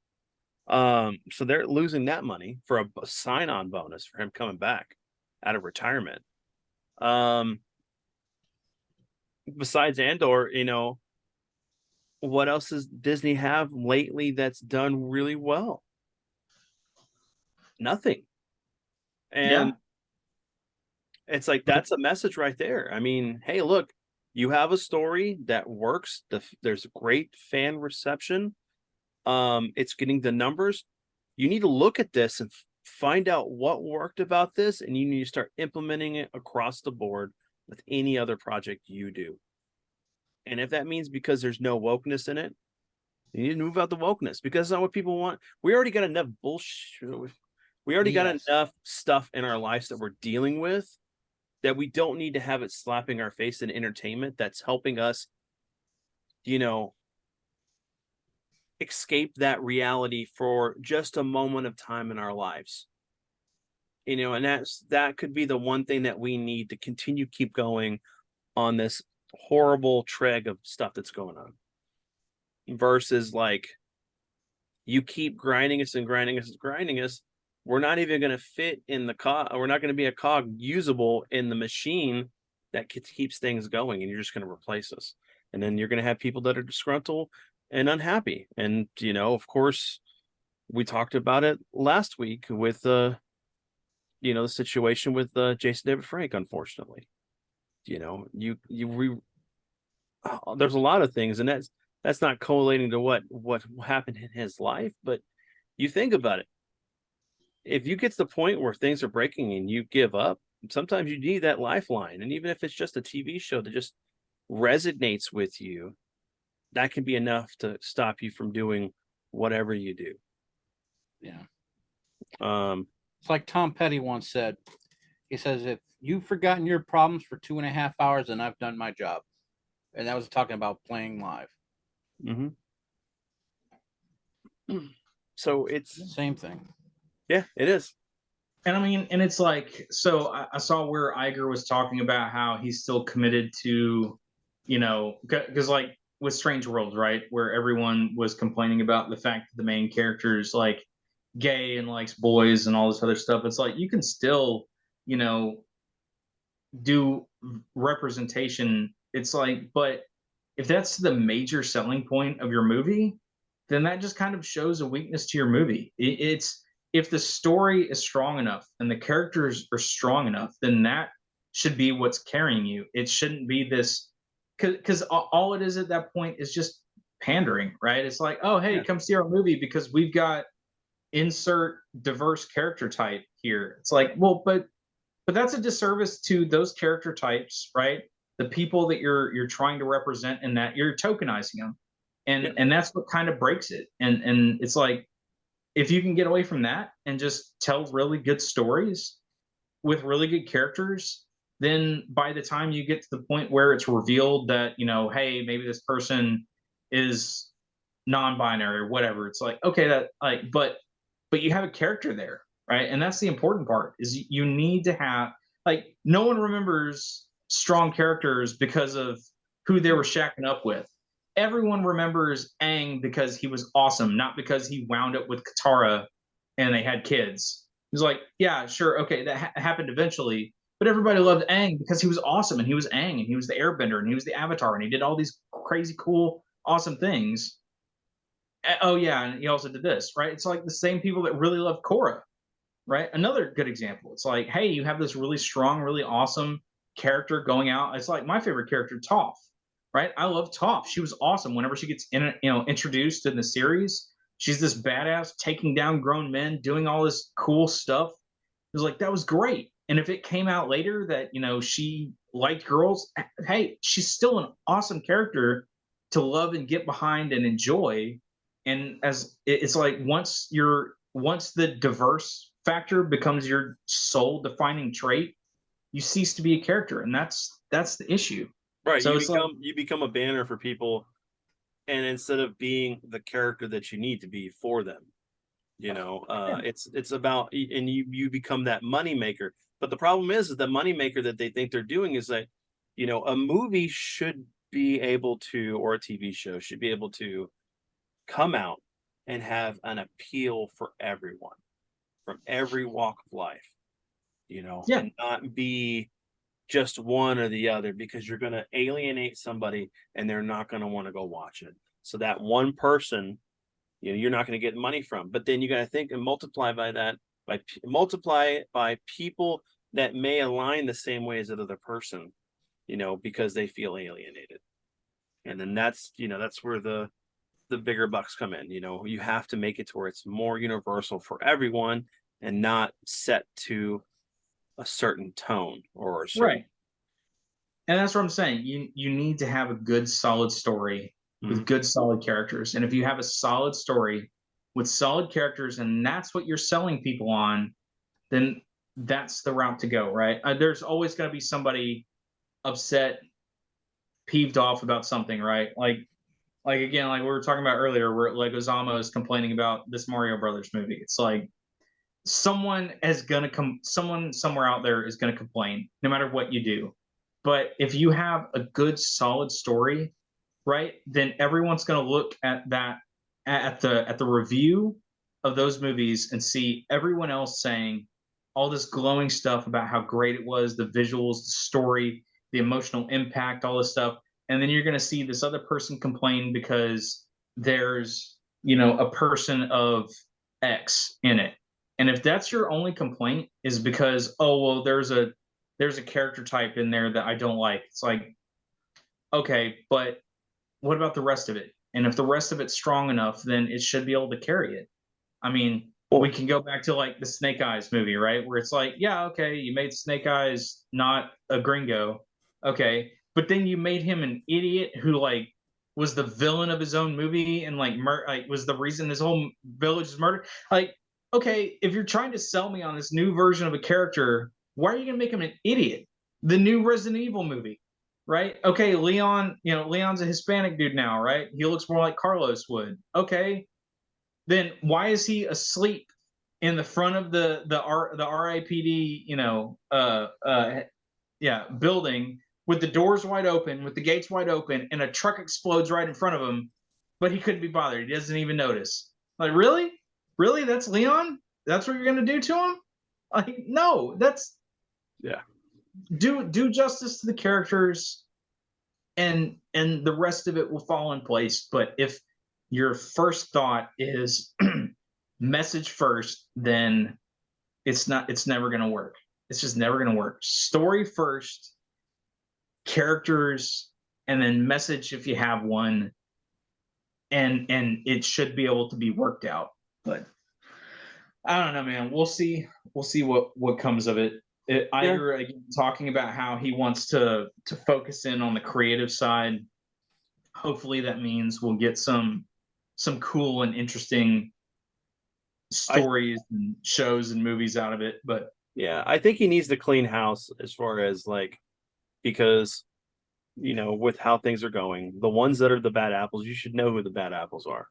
So they're losing that money for a sign-on bonus for him coming back out of retirement. Um, Besides Andor, what else does Disney have lately that's done really well? Nothing. Yeah. And it's like that's a message right there. I mean, hey, look, you have a story that works. There's great fan reception. It's getting the numbers. You need to look at this and find out what worked about this, and you need to start implementing it across the board with any other project you do. And if that means because there's no wokeness in it, you need to move out the wokeness because that's not what people want. We already got enough bullshit. We already got BS. enough stuff in our lives that we're dealing with that we don't need to have it slapping our face in entertainment that's helping us, you know, escape that reality for just a moment of time in our lives. And that could be the one thing that we need to continue keep going on this horrible treg of stuff that's going on versus like you keep grinding us and grinding us and grinding us. We're not even going to fit in the cog. We're not going to be a cog usable in the machine that keeps things going, and you're just going to replace us. And then you're going to have people that are disgruntled and unhappy. And of course, we talked about it last week with the situation with Jason David Frank. Unfortunately, there's a lot of things, and that's not correlating to what happened in his life, but you think about it. If you get to the point where things are breaking and you give up, sometimes you need that lifeline. And even if it's just a TV show that just resonates with you, that can be enough to stop you from doing whatever you do. Yeah. Um, It's like Tom Petty once said. He says, if you've forgotten your problems for 2.5 hours, then I've done my job. And that was talking about playing live. mhm. So it's Same thing. yeah, it is. And I mean, and it's like, so I saw where Iger was talking about how he's still committed to, because like with Strange Worlds, right, where everyone was complaining about the fact that the main character is like gay and likes boys and all this other stuff. It's like you can still, you know, do representation. It's like, but if that's the major selling point of your movie, then that just kind of shows a weakness to your movie. It's if the story is strong enough and the characters are strong enough, then that should be what's carrying you. It shouldn't be this because all it is at that point is just pandering, right? It's like, oh, hey, Yeah. come see our movie because we've got insert diverse character type here. It's like, well, but that's a disservice to those character types, right? The people that you're trying to represent, and that you're tokenizing them, and Yeah. and that's what kind of breaks it. And it's like if you can get away from that and just tell really good stories with really good characters, then by the time you get to the point where it's revealed that, hey, maybe this person is non-binary or whatever, it's like, okay, that like, but you have a character there, right? And that's the important part is you need to have, like, no one remembers strong characters because of who they were shacking up with. Everyone remembers Aang because he was awesome, not because he wound up with Katara and they had kids. It was like, yeah, sure, okay, that happened eventually, but everybody loved Aang because he was awesome and he was Aang and he was the Airbender and he was the Avatar and he did all these crazy, cool, awesome things. Oh yeah, and he also did this, right? It's like the same people that really love Korra, right? Another good example. It's like, hey, you have this really strong, really awesome character going out. It's like my favorite character, Toph, right? I love Toph. She was awesome whenever she gets introduced in the series. She's this badass taking down grown men, doing all this cool stuff. It was like that was great. And if it came out later that she liked girls, hey, she's still an awesome character to love and get behind and enjoy. And it's like once the diverse factor becomes your sole defining trait, you cease to be a character, and that's the issue. Right. So You it's like, become a banner for people, and instead of being the character that you need to be for them, it's about, and you become that money maker. But the problem is that the money maker that they think they're doing is that, a movie should be able to, or a TV show should be able to come out and have an appeal for everyone from every walk of life, yeah, and not be just one or the other, because you're going to alienate somebody and they're not going to want to go watch it. So that one person, you're not going to get money from. But then you got to think and multiply by that, multiply by people that may align the same way as that other person, because they feel alienated. And then that's where the bigger bucks come in. You have to make it to where it's more universal for everyone and not set to a certain tone or a certain. right. And that's what I'm saying. You need to have a good, solid story with good, solid characters. And if you have a solid story with solid characters, and that's what you're selling people on, then that's the route to go, right? There's always going to be somebody upset, peeved off about something, right? Like again, like we were talking about earlier, where like Ozama is complaining about this Mario Brothers movie. It's like someone somewhere out there is gonna complain, no matter what you do. But if you have a good, solid story, right, then everyone's gonna look at that at the review of those movies and see everyone else saying all this glowing stuff about how great it was, the visuals, the story, the emotional impact, all this stuff. And then you're going to see this other person complain because there's, a person of X in it. And if that's your only complaint is because, oh, well, there's a character type in there that I don't like. It's like, okay, but what about the rest of it? And if the rest of it's strong enough, then it should be able to carry it. I mean, we can go back to like the Snake Eyes movie, right? Where it's like, yeah, okay, you made Snake Eyes not a gringo. Okay. But then you made him an idiot who like was the villain of his own movie and like was the reason his whole village is murdered. Like, okay, if you're trying to sell me on this new version of a character, why are you gonna make him an idiot? The new Resident Evil movie, right? Okay, Leon, Leon's a Hispanic dude now, right? He looks more like Carlos would. Okay, then why is he asleep in the front of the RIPD, building with the doors wide open, with the gates wide open, and a truck explodes right in front of him, but he couldn't be bothered. He doesn't even notice. Like, really? Really? That's Leon? That's what you're gonna do to him? Like, no, that's Yeah. Do justice to the characters, and the rest of it will fall in place. But if your first thought is message first, then it's never going to work. It's just never going to work. Story first, characters, and then message if you have one, and it should be able to be worked out. But I don't know, man. We'll see what comes of it. Iger, again, talking about how he wants to focus in on the creative side. Hopefully that means we'll get some cool and interesting stories and shows and movies out of it. But Yeah, I think he needs to clean house as far as like, because with how things are going, the ones that are the bad apples, you should know who the bad apples are.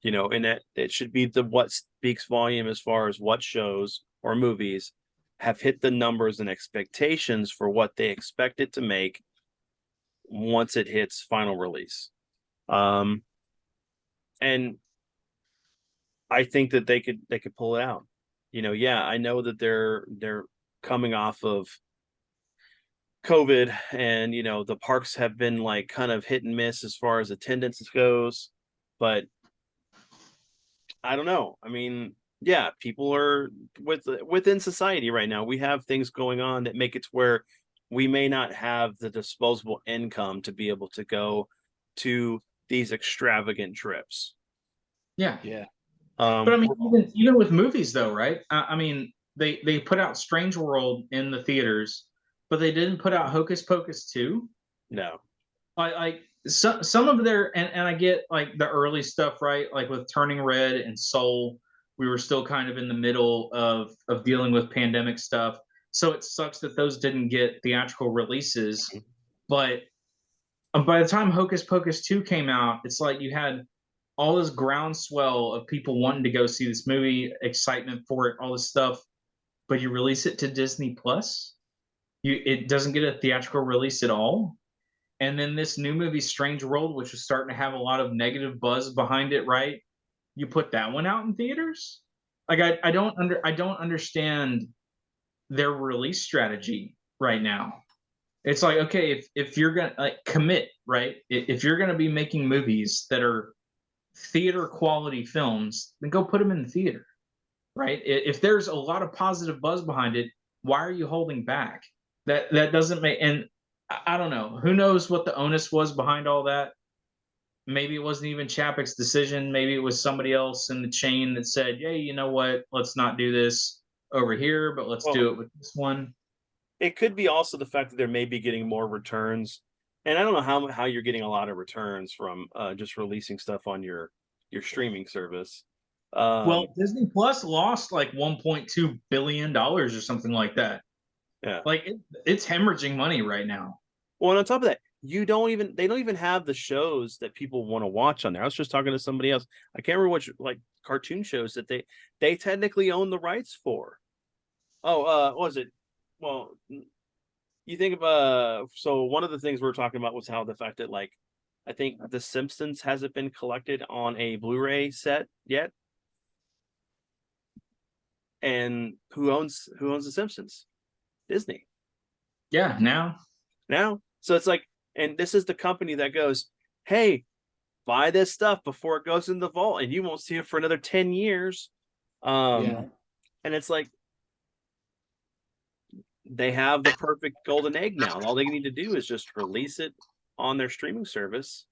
And that it should be the what speaks volume as far as what shows or movies have hit the numbers and expectations for what they expect it to make once it hits final release. Um, and I think that they could pull it out. Yeah, I know that they're coming off of COVID, and the parks have been like kind of hit and miss as far as attendance goes, but I don't know. I mean, yeah, people are within society right now. We have things going on that make it to where we may not have the disposable income to be able to go to these extravagant trips. Yeah. Yeah. But I mean, even with movies though, right? I mean, they put out Strange World in the theaters, but they didn't put out Hocus Pocus 2. No. Like some of their, and I get like the early stuff, right? Like with Turning Red and Soul, we were still kind of in the middle of dealing with pandemic stuff. So it sucks that those didn't get theatrical releases. But by the time Hocus Pocus 2 came out, it's like you had all this groundswell of people wanting to go see this movie, excitement for it, all this stuff, but you release it to Disney Plus, it doesn't get a theatrical release at all. And then this new movie, Strange World, which was starting to have a lot of negative buzz behind it, right? You put that one out in theaters? Like I don't understand their release strategy right now. It's like, okay, if you're gonna like commit, right? If you're gonna be making movies that are theater quality films, then go put them in the theater, right? If there's a lot of positive buzz behind it, why are you holding back? That doesn't make, and I don't know. Who knows what the onus was behind all that? Maybe it wasn't even Chapek's decision. Maybe it was somebody else in the chain that said, "Hey, you know what? Let's not do this over here, but let's do it with this one." It could be also the fact that they may be getting more returns, and I don't know how you're getting a lot of returns from just releasing stuff on your streaming service. Well, Disney Plus lost like $1.2 billion or something like that. Yeah. Like it's hemorrhaging money right now. Well, and on top of that, they don't even have the shows that people want to watch on there. I was just talking to somebody else. I can't remember which like cartoon shows that they technically own the rights for. Oh, what was it? Well, you think of so one of the things we were talking about was how the fact that like I think The Simpsons hasn't been collected on a Blu-ray set yet. And who owns The Simpsons? Disney. Yeah, now. So it's like, and this is the company that goes, hey, buy this stuff before it goes in the vault, and you won't see it for another 10 years. Yeah. And it's like they have the perfect golden egg now. All they need to do is just release it on their streaming service.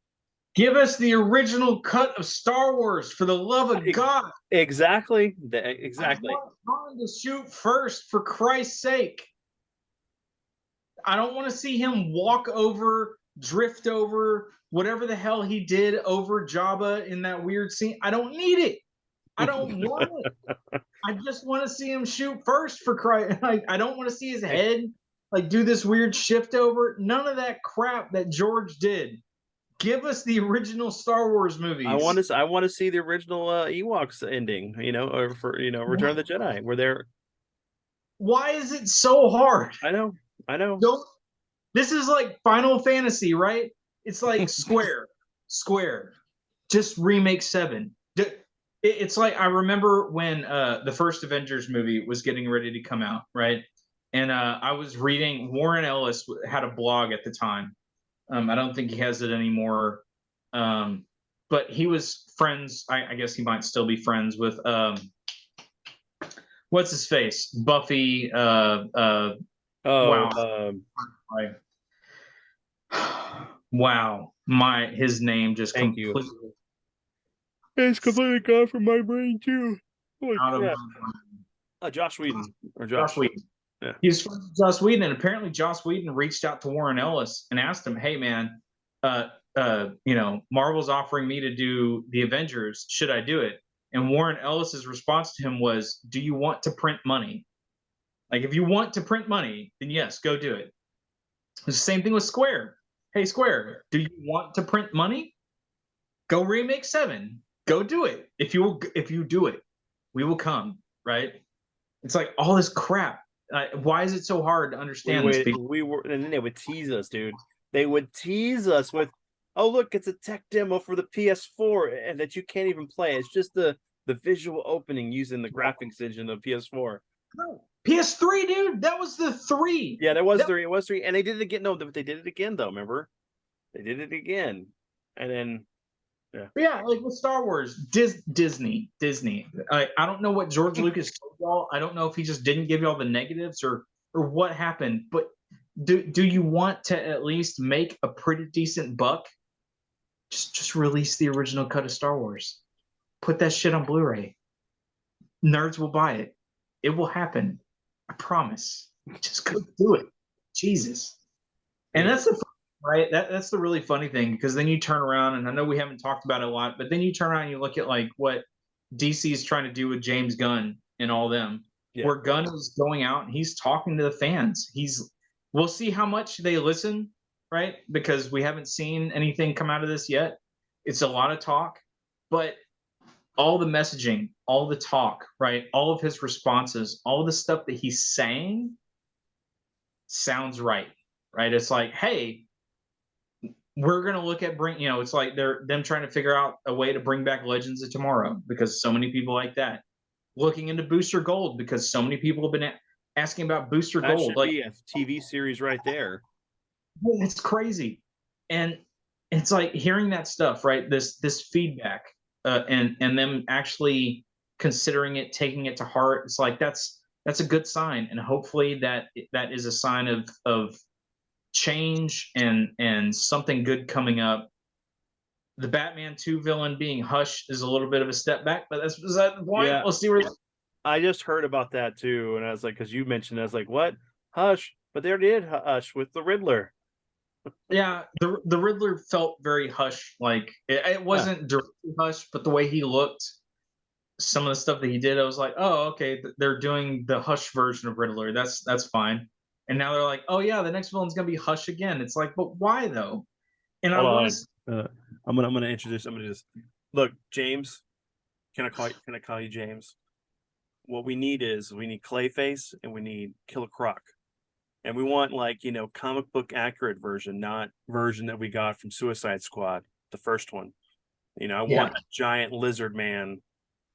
Give us the original cut of Star Wars, for the love of God. Exactly. Exactly. I want Han to shoot first, for Christ's sake. I don't want to see him walk over, drift over, whatever the hell he did over Jabba in that weird scene. I don't need it. I don't want it. I just want to see him shoot first, for Christ. I don't want to see his head like do this weird shift over. None of that crap that George did. Give us the original Star Wars movies. I want to see the original Ewoks ending, or for Return of the Jedi, where they're. Why is it so hard? I know. This is like Final Fantasy, right? It's like Square. Just remake 7. It's like, I remember when the first Avengers movie was getting ready to come out, right? And I was reading, Warren Ellis had a blog at the time. I don't think he has it anymore. But he was friends, I guess he might still be friends with what's his face? Buffy. Wow. Wow. His name just completely. It's completely gone from my brain too. Josh Whedon. Josh Whedon. Yeah. He's friends with Joss Whedon, and apparently Joss Whedon reached out to Warren Ellis and asked him, "Hey man, Marvel's offering me to do the Avengers. Should I do it?" And Warren Ellis's response to him was, "Do you want to print money?" Like if you want to print money, then yes, go do it. It's the same thing with Square. Hey Square, do you want to print money? Go remake 7. Go do it. If you do it, we will come, right? It's like all this crap. Why is it so hard to understand this? We were, and then they would tease us, dude. They would tease us with, "Oh, look, it's a tech demo for the PS4, and that you can't even play. It's just the visual opening using the graphics engine of PS4." No. PS3, dude. That was the 3. Yeah, there was three. It was three, and they did it again. No, they did it again, though. Remember, they did it again, and then Yeah, like with Star Wars, Disney. I don't know what George Lucas told y'all. I don't know if he just didn't give y'all the negatives or what happened. But do you want to at least make a pretty decent buck? Just release the original cut of Star Wars. Put that shit on Blu-ray. Nerds will buy it. It will happen. I promise. Just go do it. Jesus. And that's the right. That's the really funny thing, because then you turn around, and I know we haven't talked about it a lot, but then you turn around and you look at like what DC is trying to do with James Gunn and all them, where Gunn is going out and he's talking to the fans. We'll see how much they listen, right? Because we haven't seen anything come out of this yet. It's a lot of talk, but all the messaging, all the talk, right? All of his responses, all of the stuff that he's saying sounds right? It's like, hey, we're gonna look at it's like them trying to figure out a way to bring back Legends of Tomorrow because so many people like that. Looking into Booster Gold because so many people have been asking about Booster that Gold. should be a TV series right there. It's crazy, and it's like hearing that stuff, right? This feedback, and them actually considering it, taking it to heart. It's like that's a good sign, and hopefully that is a sign of change and something good coming up. The Batman 2 villain being Hush is a little bit of a step back, but that's beside the point. Yeah. We'll see where. I just heard about that too, and I was like, because you mentioned it, I was like, what? Hush, but they already did Hush with the Riddler. Yeah, the Riddler felt very Hush, like it wasn't directly Hush, but the way he looked, some of the stuff that he did, I was like, oh, okay, they're doing the Hush version of Riddler. That's fine. And now they're like, oh yeah, the next villain's gonna be Hush again. It's like, but why though? And Hold I on. want to. I'm gonna introduce. I'm gonna just look, James. Can I call you James? What we need Clayface and we need Killer Croc, and we want comic book accurate version, not version that we got from Suicide Squad, the first one. I want a giant lizard man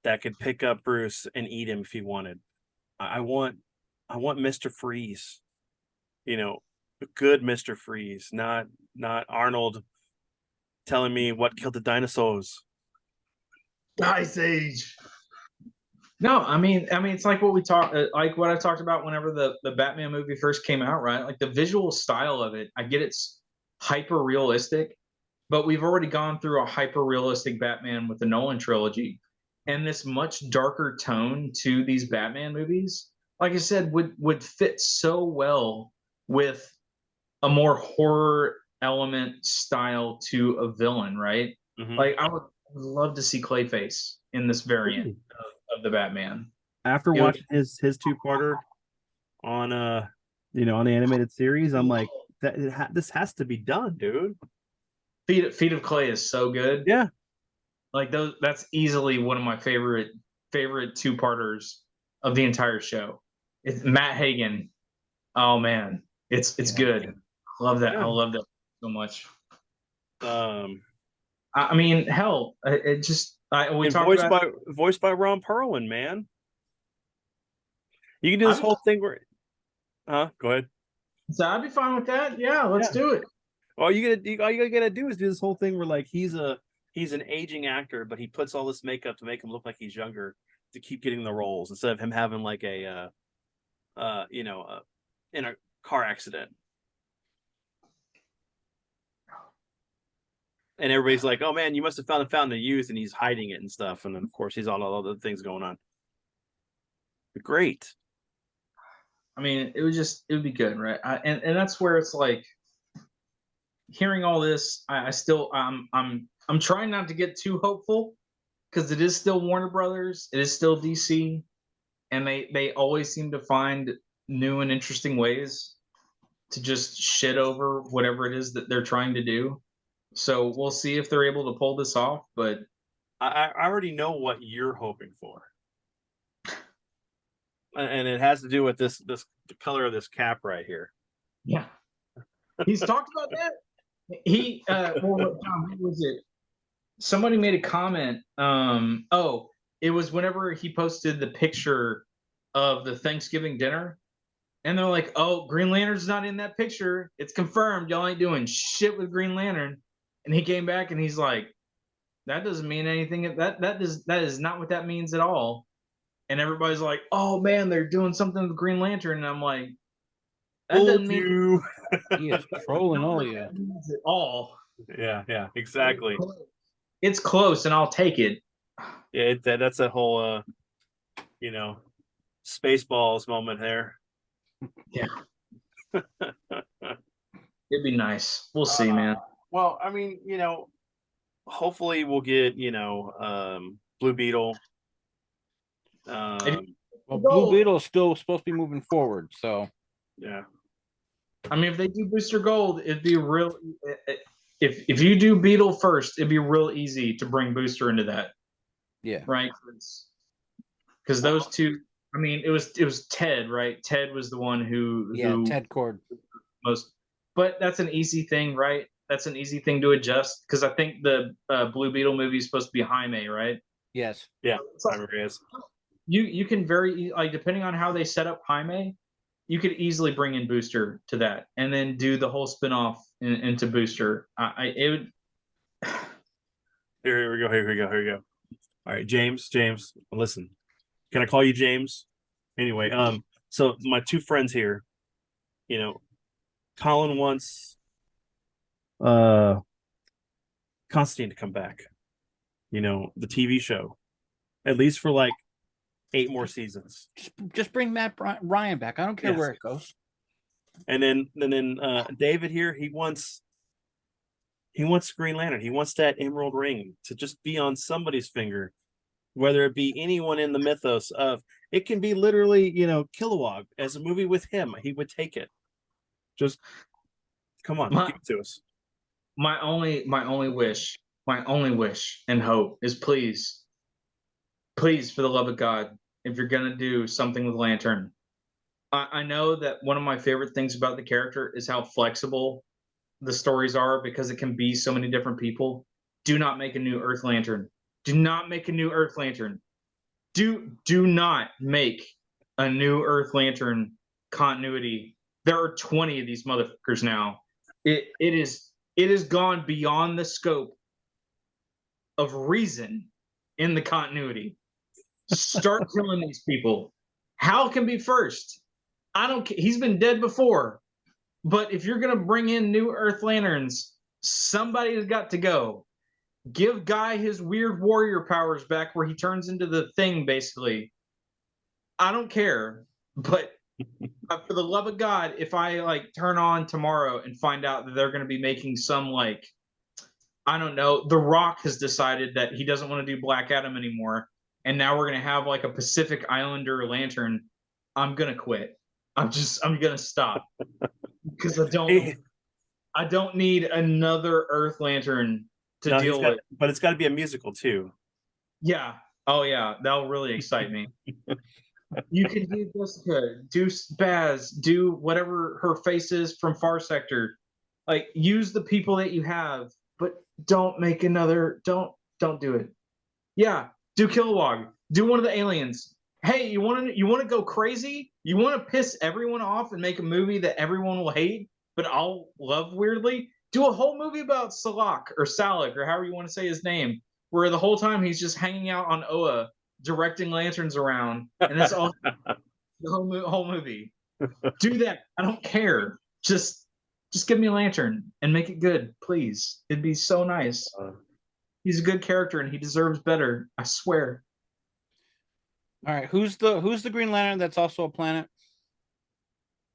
that could pick up Bruce and eat him if he wanted. I want Mr. Freeze. A good Mr. Freeze, not Arnold telling me what killed the dinosaurs. Ice Age. No, I mean, it's like what I talked about whenever the Batman movie first came out, right? Like the visual style of it, I get it's hyper realistic, but we've already gone through a hyper realistic Batman with the Nolan trilogy, and this much darker tone to these Batman movies, like I said, would fit so well with a more horror element style to a villain, right? Mhm. Like I would love to see Clayface in this variant of the Batman. After watching his two-parter on on the animated series, I'm like, this has to be done, dude. Feet of Clay is so good. Yeah, like that's easily one of my favorite two-parters of the entire show. It's Matt Hagen. Oh man, it's good. Love that. I love that so much. I mean, hell, it just we talked about voiced by Ron Perlman, man. You can do this whole thing where, go ahead. So I'd be fine with that. Yeah, let's do it. All you gotta do is do this whole thing where like he's an aging actor, but he puts all this makeup to make him look like he's younger to keep getting the roles instead of him having like a in a car accident. And everybody's like, "Oh man, you must have found the fountain of youth," and he's hiding it and stuff. And then of course he's all other things going on. But great. I mean, it would be good, right? And that's where it's like hearing all this. I'm trying not to get too hopeful because it is still Warner Brothers, it is still DC, and they always seem to find new and interesting ways to just shit over whatever it is that they're trying to do. So we'll see if they're able to pull this off. But I already know what you're hoping for. And it has to do with the color of this cap right here. yeah, he's talked about that. He well, who was it? Somebody made a comment. Oh, it was whenever he posted the picture of the Thanksgiving dinner, and they're like, "Oh, Green Lantern's not in that picture. It's confirmed. Y'all ain't doing shit with Green Lantern." And he came back and he's like, "That doesn't mean anything. That is not what that means at all." And everybody's like, "Oh man, they're doing something with Green Lantern," and I'm like, "That Fooled doesn't mean you. He is trolling not all what you. that means at all." Yeah, exactly. It's close, and I'll take it. Yeah, that's a whole you know, Spaceballs moment there. It'd be nice. We'll see, man. Well, I mean, hopefully we'll get, Blue Beetle. Well, Gold. Blue Beetle is still supposed to be moving forward, so Yeah. I mean, if they do Booster Gold, it'd be real. If you do Beetle first, it'd be real easy to bring Booster into that, yeah. right? Because those two. I mean, it was Ted, right? Ted was the one who Ted Cord. most. But that's an easy thing, right? That's an easy thing to adjust because I think the Blue Beetle movie is supposed to be Jaime, right? Yes. Yeah. So I remember it is. you can depending on how they set up Jaime, you could easily bring in Booster to that, and then do the whole spinoff into Booster. It would. Here we go. All right, James, listen. Can I call you James? Anyway, so my two friends here, Colin wants Constantine to come back. The TV show. At least for like 8 more seasons. Just bring Matt Ryan back. I don't care where it goes. And then David here, he wants Green Lantern. He wants that emerald ring to just be on somebody's finger, whether it be anyone in the mythos of it can be literally, Kilowog as a movie with him. He would take it. Just come on, give it to us. My only wish and hope is please, for the love of God, if you're gonna do something with Lantern, I know that one of my favorite things about the character is how flexible the stories are because it can be so many different people. Do not make a new Earth Lantern. Do not make a new Earth Lantern. Do not make a new Earth Lantern continuity. There are 20 of these motherfuckers now. It has gone beyond the scope of reason in the continuity. Start killing these people. Hal can be first. I don't care. He's been dead before. But if you're going to bring in new Earth Lanterns, somebody has got to go. Give Guy his weird warrior powers back where he turns into the Thing, basically. I don't care. But for the love of God, if I turn on tomorrow and find out that they're going to be making some I don't know, The Rock has decided that he doesn't want to do Black Adam anymore, and now we're going to have a Pacific Islander Lantern, I'm going to quit. I'm going to stop because I don't need another Earth Lantern to deal with. But it's got to be a musical too. Yeah. Oh yeah, that'll really excite me. You can do Jessica, do Spaz, do whatever her face is from Far Sector. Use the people that you have, but don't make another. Don't do it. Yeah, do Kilowog. Do one of the aliens. Hey, you want to go crazy? You want to piss everyone off and make a movie that everyone will hate, but I'll love weirdly? Do a whole movie about Salak or Salak or however you want to say his name, where the whole time he's just hanging out on Oa, directing lanterns around, and that's all the whole movie. Do that. I don't care. Just give me a lantern and make it good, please. It'd be so nice. He's a good character and he deserves better. I swear. All right, who's the Green Lantern that's also a planet?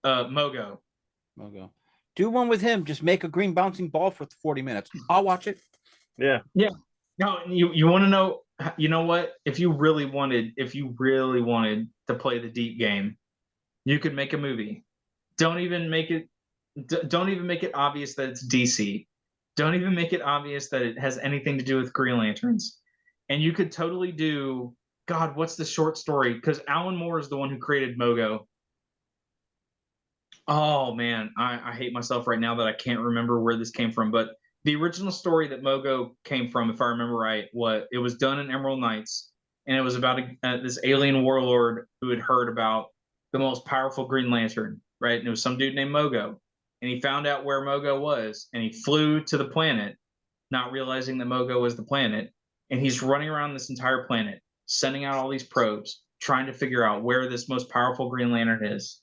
Mogo. Do one with him. Just make a green bouncing ball for 40 minutes. I'll watch it. Yeah. No, you want to know? You know what? If you really wanted to play the deep game, you could make a movie. Don't even make it don't even make it obvious that it's DC. Don't even make it obvious that it has anything to do with Green Lanterns. And you could totally do, God, what's the short story? Because Alan Moore is the one who created Mogo. Oh man, I hate myself right now that I can't remember where this came from. But the original story that Mogo came from, if I remember right, it was done in Emerald Knights, and it was about this alien warlord who had heard about the most powerful Green Lantern, right? And it was some dude named Mogo, and he found out where Mogo was, and he flew to the planet, not realizing that Mogo was the planet, and he's running around this entire planet, sending out all these probes, trying to figure out where this most powerful Green Lantern is.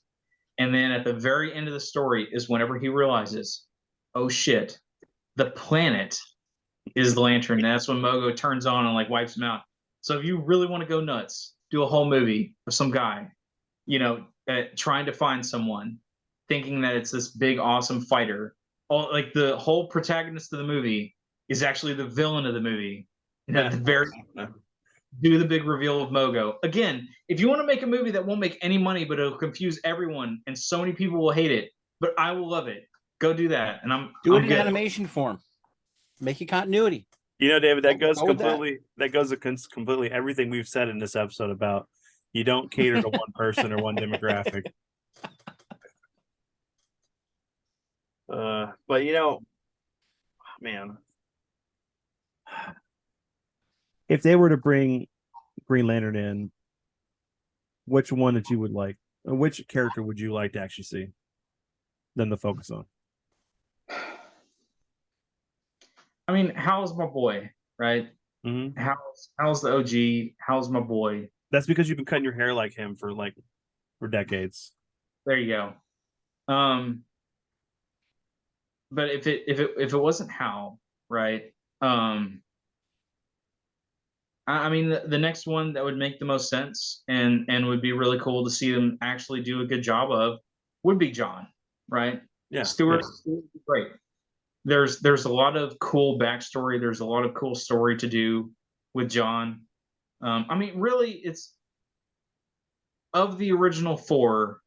And then at the very end of the story is whenever he realizes, oh shit, the planet is the lantern. And that's when Mogo turns on and like wipes him out. So if you really want to go nuts, do a whole movie of some guy, trying to find someone, thinking that it's this big, awesome fighter. All like the whole protagonist of the movie is actually the villain of the movie. And at the very do the big reveal of Mogo. Again, if you want to make a movie that won't make any money, but it'll confuse everyone and so many people will hate it, but I will love it, go do that. And I'm Do it I'm in good. animation form. Make it continuity. David, that goes Go with that. completely everything we've said in this episode about you don't cater to one person or one demographic. But man, If they were to bring Green Lantern in, which one that you would like, or which character would you like to actually see them to focus on? I mean, Hal's my boy, right? Mm-hmm. Hal's the OG. Hal's my boy. That's because you've been cutting your hair like him for decades. There you go. But if it wasn't Hal, right? I mean, the next one that would make the most sense and would be really cool to see them actually do a good job of would be John, right? Yeah, Stewart would be great. There's a lot of cool backstory. There's a lot of cool story to do with John. I mean, really, it's of the original four,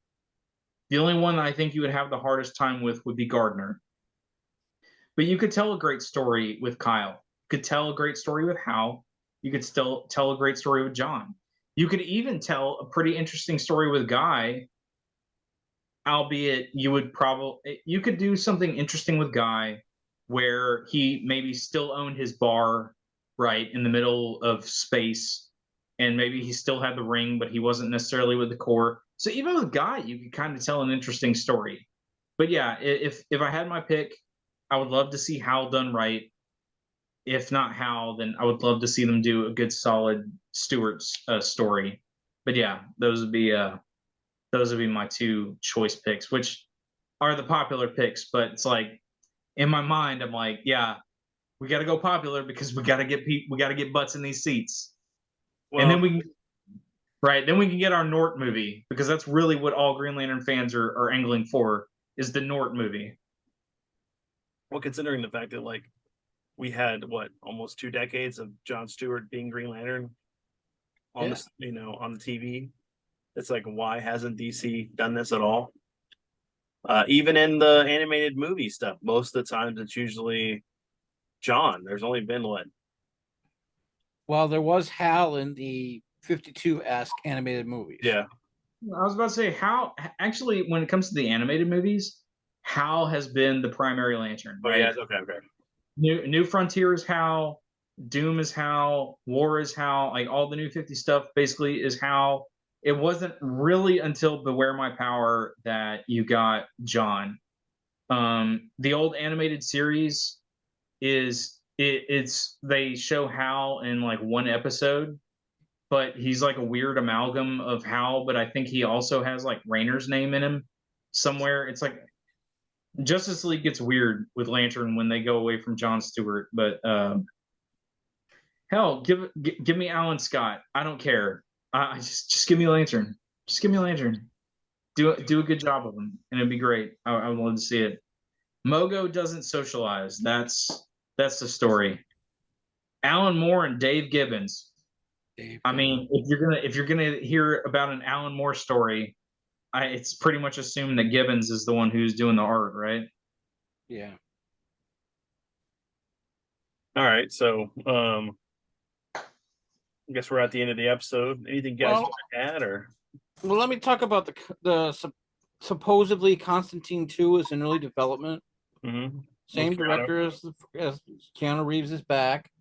the only one I think you would have the hardest time with would be Gardner. But you could tell a great story with Kyle. You could tell a great story with Hal. You could still tell a great story with John. You could even tell a pretty interesting story with Guy, albeit you could do something interesting with Guy where he maybe still owned his bar right in the middle of space, and maybe he still had the ring, but he wasn't necessarily with the Corps. So even with Guy, you could kind of tell an interesting story. But yeah, if I had my pick, I would love to see Hal done right. If not Hal, then I would love to see them do a good, solid Stewart's story. But yeah, those would be my two choice picks, which are the popular picks. But it's like in my mind, I'm like, yeah, we got to go popular because we got to get butts in these seats, well, and then we can get our Nort movie, because that's really what all Green Lantern fans are angling for, is the Nort movie. well, considering the fact that we had almost 2 decades of John Stewart being Green Lantern on on the TV. It's like, why hasn't DC done this at all? Even in the animated movie stuff, most of the times it's usually John. There's only been Well, there was Hal in the 52-esque animated movies. Yeah. I was about to say, Hal, actually, when it comes to the animated movies, Hal has been the primary Lantern. Oh right? yeah. Okay. New Frontier is Hal, Doom is Hal, War is Hal, like all the New 50 stuff basically is Hal. It wasn't really until Beware My Power that you got John. The old animated series they show Hal in one episode, but he's like a weird amalgam of Hal, but I think he also has Rainer's name in him somewhere. It's like Justice League gets weird with Lantern when they go away from John Stewart, but hell, give me Alan Scott. I don't care. Just give me Lantern. Just give me Lantern. Do a good job of him, and it'd be great. I would love to see it. Mogo doesn't socialize. That's the story. Alan Moore and Dave Gibbons. I mean, if you're gonna hear about an Alan Moore story, it's pretty much assumed that Gibbons is the one who's doing the art, right? Yeah. All right, so I guess we're at the end of the episode. Anything you guys Well- want to add, or Well, let me talk about supposedly Constantine 2 is in early development. Mhm. Same With Keanu. director as Keanu Reeves is back,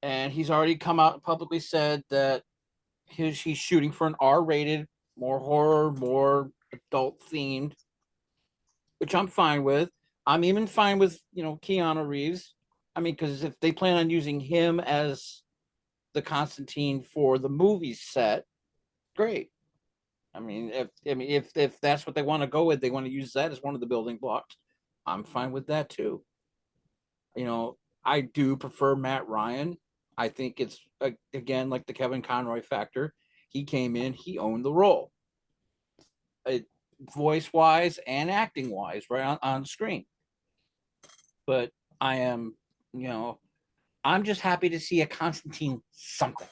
and he's already come out and publicly said that he's shooting for an R-rated, more horror, more adult themed, which I'm fine with. I'm even fine with Keanu Reeves. I mean, because if they plan on using him as the Constantine for the movie set, great. I mean, if that's what they want to go with, they want to use that as one of the building blocks. I'm fine with that too. I do prefer Matt Ryan. I think it's again like the Kevin Conroy factor. He came in, he owned the role, voice wise and acting wise, right on screen. But I am, I'm just happy to see a Constantine something.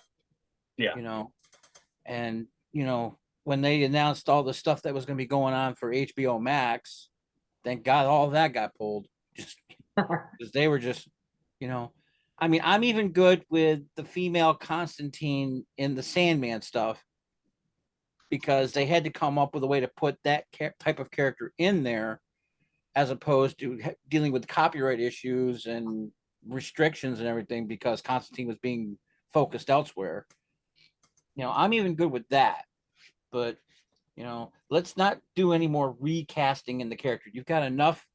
Yeah. And when they announced all the stuff that was going to be going on for HBO Max, thank God all that got pulled. Just because they were just, I mean, I'm even good with the female Constantine in the Sandman stuff because they had to come up with a way to put that type of character in there as opposed to dealing with copyright issues and restrictions and everything because Constantine was being focused elsewhere. I'm even good with that, but let's not do any more recasting in the character. You've got enough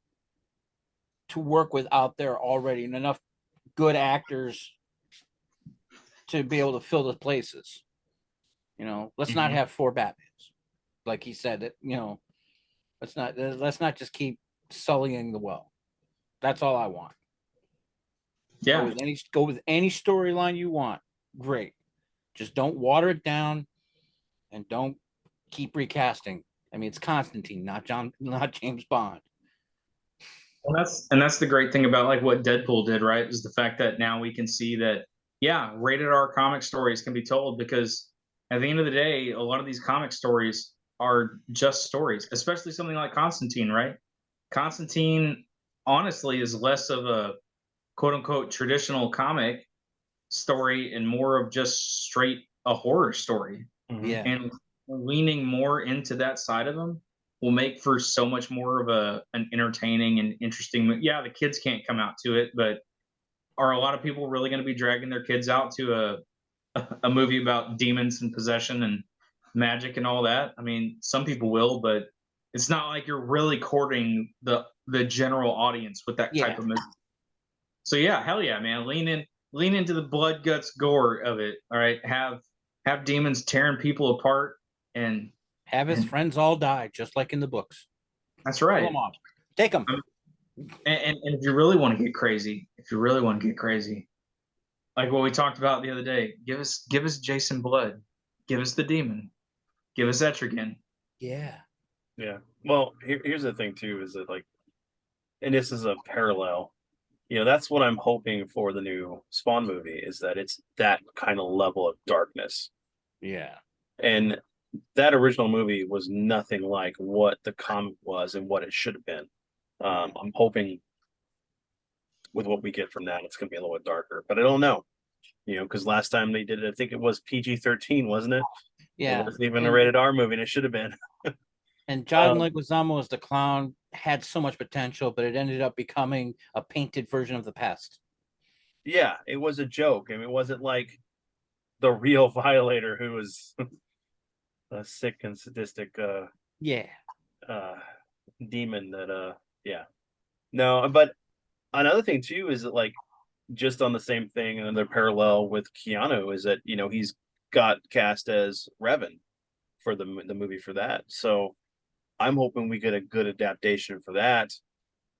to work with out there already and enough good actors to be able to fill the places. Let's not have 4 Batmans, like he said. That let's not just keep sullying the well. That's all I want. Yeah. Go with any storyline you want. Great. Just don't water it down, and don't keep recasting. I mean, it's Constantine, not James Bond. Well, that's the great thing about like what Deadpool did, right? Is the fact that now we can see that, yeah, rated R comic stories can be told because at the end of the day, a lot of these comic stories are just stories, especially something like Constantine, right? Constantine, honestly, is less of a quote unquote traditional comic story and more of just straight a horror story. Yeah. And leaning more into that side of them will make for so much more of an entertaining and interesting. Yeah, the kids can't come out to it, but are a lot of people really going to be dragging their kids out to a movie about demons and possession and magic and all that? I mean, some people will, but it's not like you're really courting the general audience with that type of movie. So yeah, hell yeah, man, lean into the blood, guts, gore of it. All right, have demons tearing people apart and have his friends all die, just like in the books. That's right. Kill them off. Take them. And if you really want to get crazy, like what we talked about the other day, give us Jason Blood, give us the demon, give us Etrigan. Yeah. Yeah. Well, here's the thing too, is that like, and this is a parallel. That's what I'm hoping for the new Spawn movie, is that it's that kind of level of darkness. Yeah. And that original movie was nothing like what the comic was and what it should have been. I'm hoping with what we get from that, it's going to be a little bit darker, but I don't know, because last time they did it, I think it was PG-13, wasn't it? Yeah. It wasn't even a rated R movie, and it should have been. And John Leguizamo as the clown had so much potential, but it ended up becoming a painted version of the past. Yeah, it was a joke. I mean, it wasn't like the real Violator, who was a sick and sadistic demon that no. But another thing too is that, like, just on the same thing, another parallel with Keanu is that he's got cast as Revan for the movie for that. So I'm hoping we get a good adaptation for that,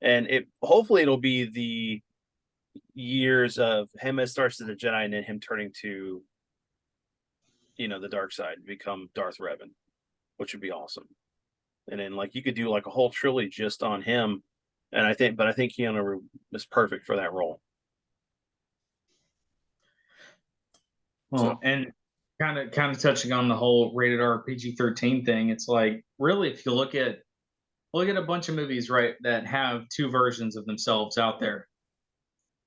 and hopefully it'll be the years of him as starts as a Jedi and then him turning to the dark side, become Darth Revan, which would be awesome. And then like you could do like a whole trilogy just on him, and I think Keanu is perfect for that role. Well, and kind of touching on the whole rated R PG-13 thing. It's like, really, if you look at a bunch of movies, right, that have two versions of themselves out there.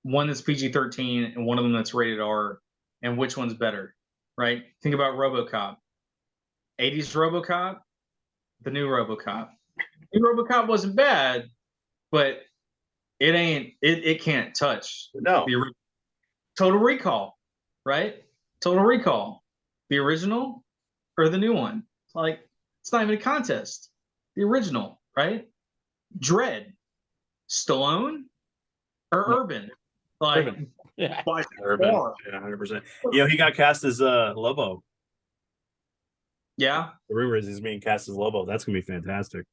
One that's PG-13 and one of them that's rated R, and which one's better, right? Think about RoboCop. 80s RoboCop, the new RoboCop. New RoboCop wasn't bad, but it can't touch No, the Total Recall, right? Total Recall. The original or the new one? Like, it's not even a contest. The original, right? Dread. Stallone or No. Urban? Like, Urban. Yeah. by Urban, far. yeah, 100%. You know, he got cast as Lobo. Yeah. The rumor is he's being cast as Lobo. That's gonna be fantastic.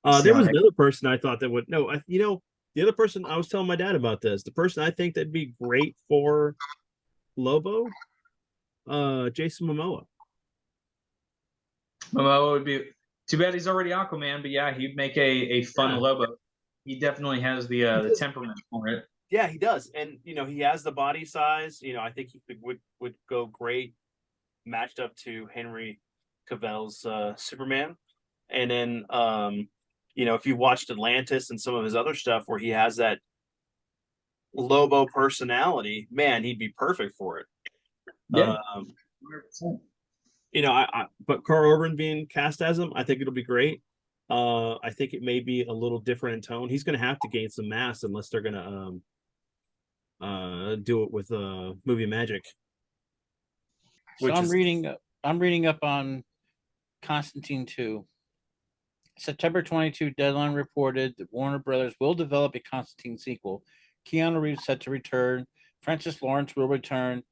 See There how was they- another person I thought that would no, you know, the other person I was telling my dad about this. The person I think that'd be great for Lobo, Jason Momoa. Momoa would be too bad he's already Aquaman, but yeah, he'd make a fun Yeah. Lobo. He definitely has the Because- temperament for it. Yeah, he does, and you know, he has the body size. You know, I think he would go great matched up to Henry Cavill's Superman. And then, you know, if you watched Atlantis and some of his other stuff where he has that Lobo personality, man, he'd be perfect for it. Yeah. 100%. You know, but Carl Urban being cast as him, I think it'll be great. I think it may be a little different in tone. He's going to have to gain some mass unless they're going to do it with movie magic. So Which I'm is- reading up on Constantine 2. September 22, Deadline reported that Warner Brothers will develop a Constantine sequel. Keanu Reeves set to return. Francis Lawrence will return.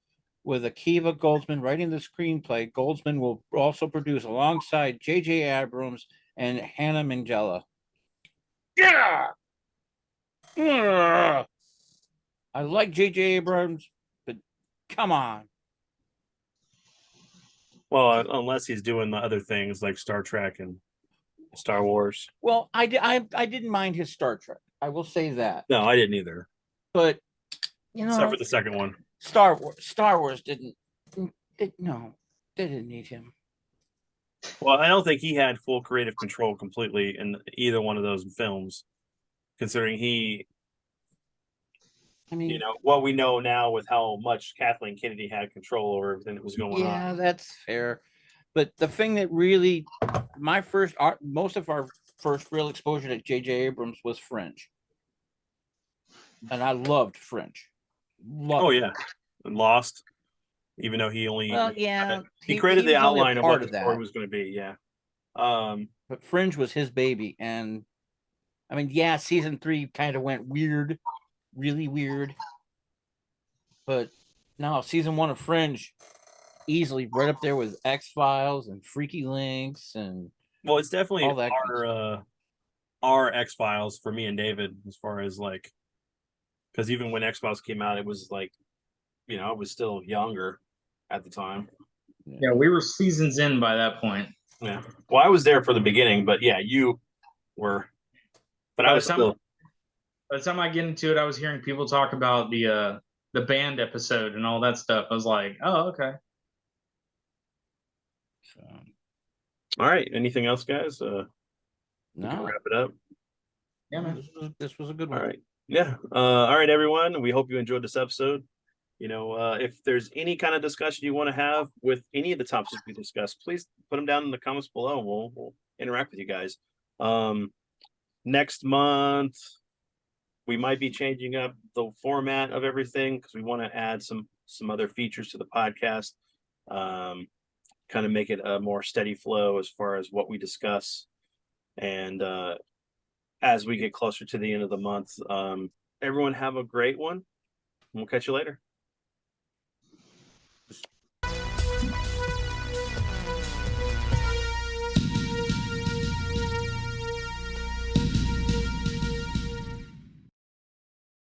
With Akiva Goldsman writing the screenplay, Goldsman will also produce alongside J.J. Abrams and Hannah Minghella. Yeah! Ugh. I like J.J. Abrams, but come on. Well, unless he's doing the other things like Star Trek and Star Wars. Well, I didn't mind his Star Trek. I will say that. No, I didn't either. But you Except know, for the second one. Star Wars didn't. No, they didn't need him. Well, I don't think he had full creative control completely in either one of those films, considering he, I mean, you know, what we know now with how much Kathleen Kennedy had control over everything that was going yeah, on. that's fair. But the thing that really, most of our first real exposure to J.J. Abrams was Fringe, and I loved Fringe. Oh yeah, and Lost, even though he only Well, yeah, he created the was only a outline of part what the story that. was going to be. Yeah. But Fringe was his baby, and I mean, yeah, season 3 kind of went weird, really weird. But no, season 1 of Fringe, easily right up there with X-Files and Freaky Links and well, it's definitely all that kind of our X-Files for me and David, as far as like, because even when X-Files came out, it was like, you know, I was still younger at the time. Yeah, we were seasons in by that point. Yeah. Well, I was there for the beginning, but yeah, you were. But I was still. By the time I get into it, I was hearing people talk about the band episode and all that stuff. I was like, oh, okay. so, All right. Anything else, guys? We can no, wrap it up. Yeah, man. this was a good All one. right. Yeah. All right, everyone. We hope you enjoyed this episode. You know, if there's any kind of discussion you want to have with any of the topics we discussed, please put them down in the comments below. We'll interact with you guys. Next month, we might be changing up the format of everything because we want to add some other features to the podcast. Kind of make it a more steady flow as far as what we discuss. And as we get closer to the end of the month, everyone have a great one. We'll catch you later.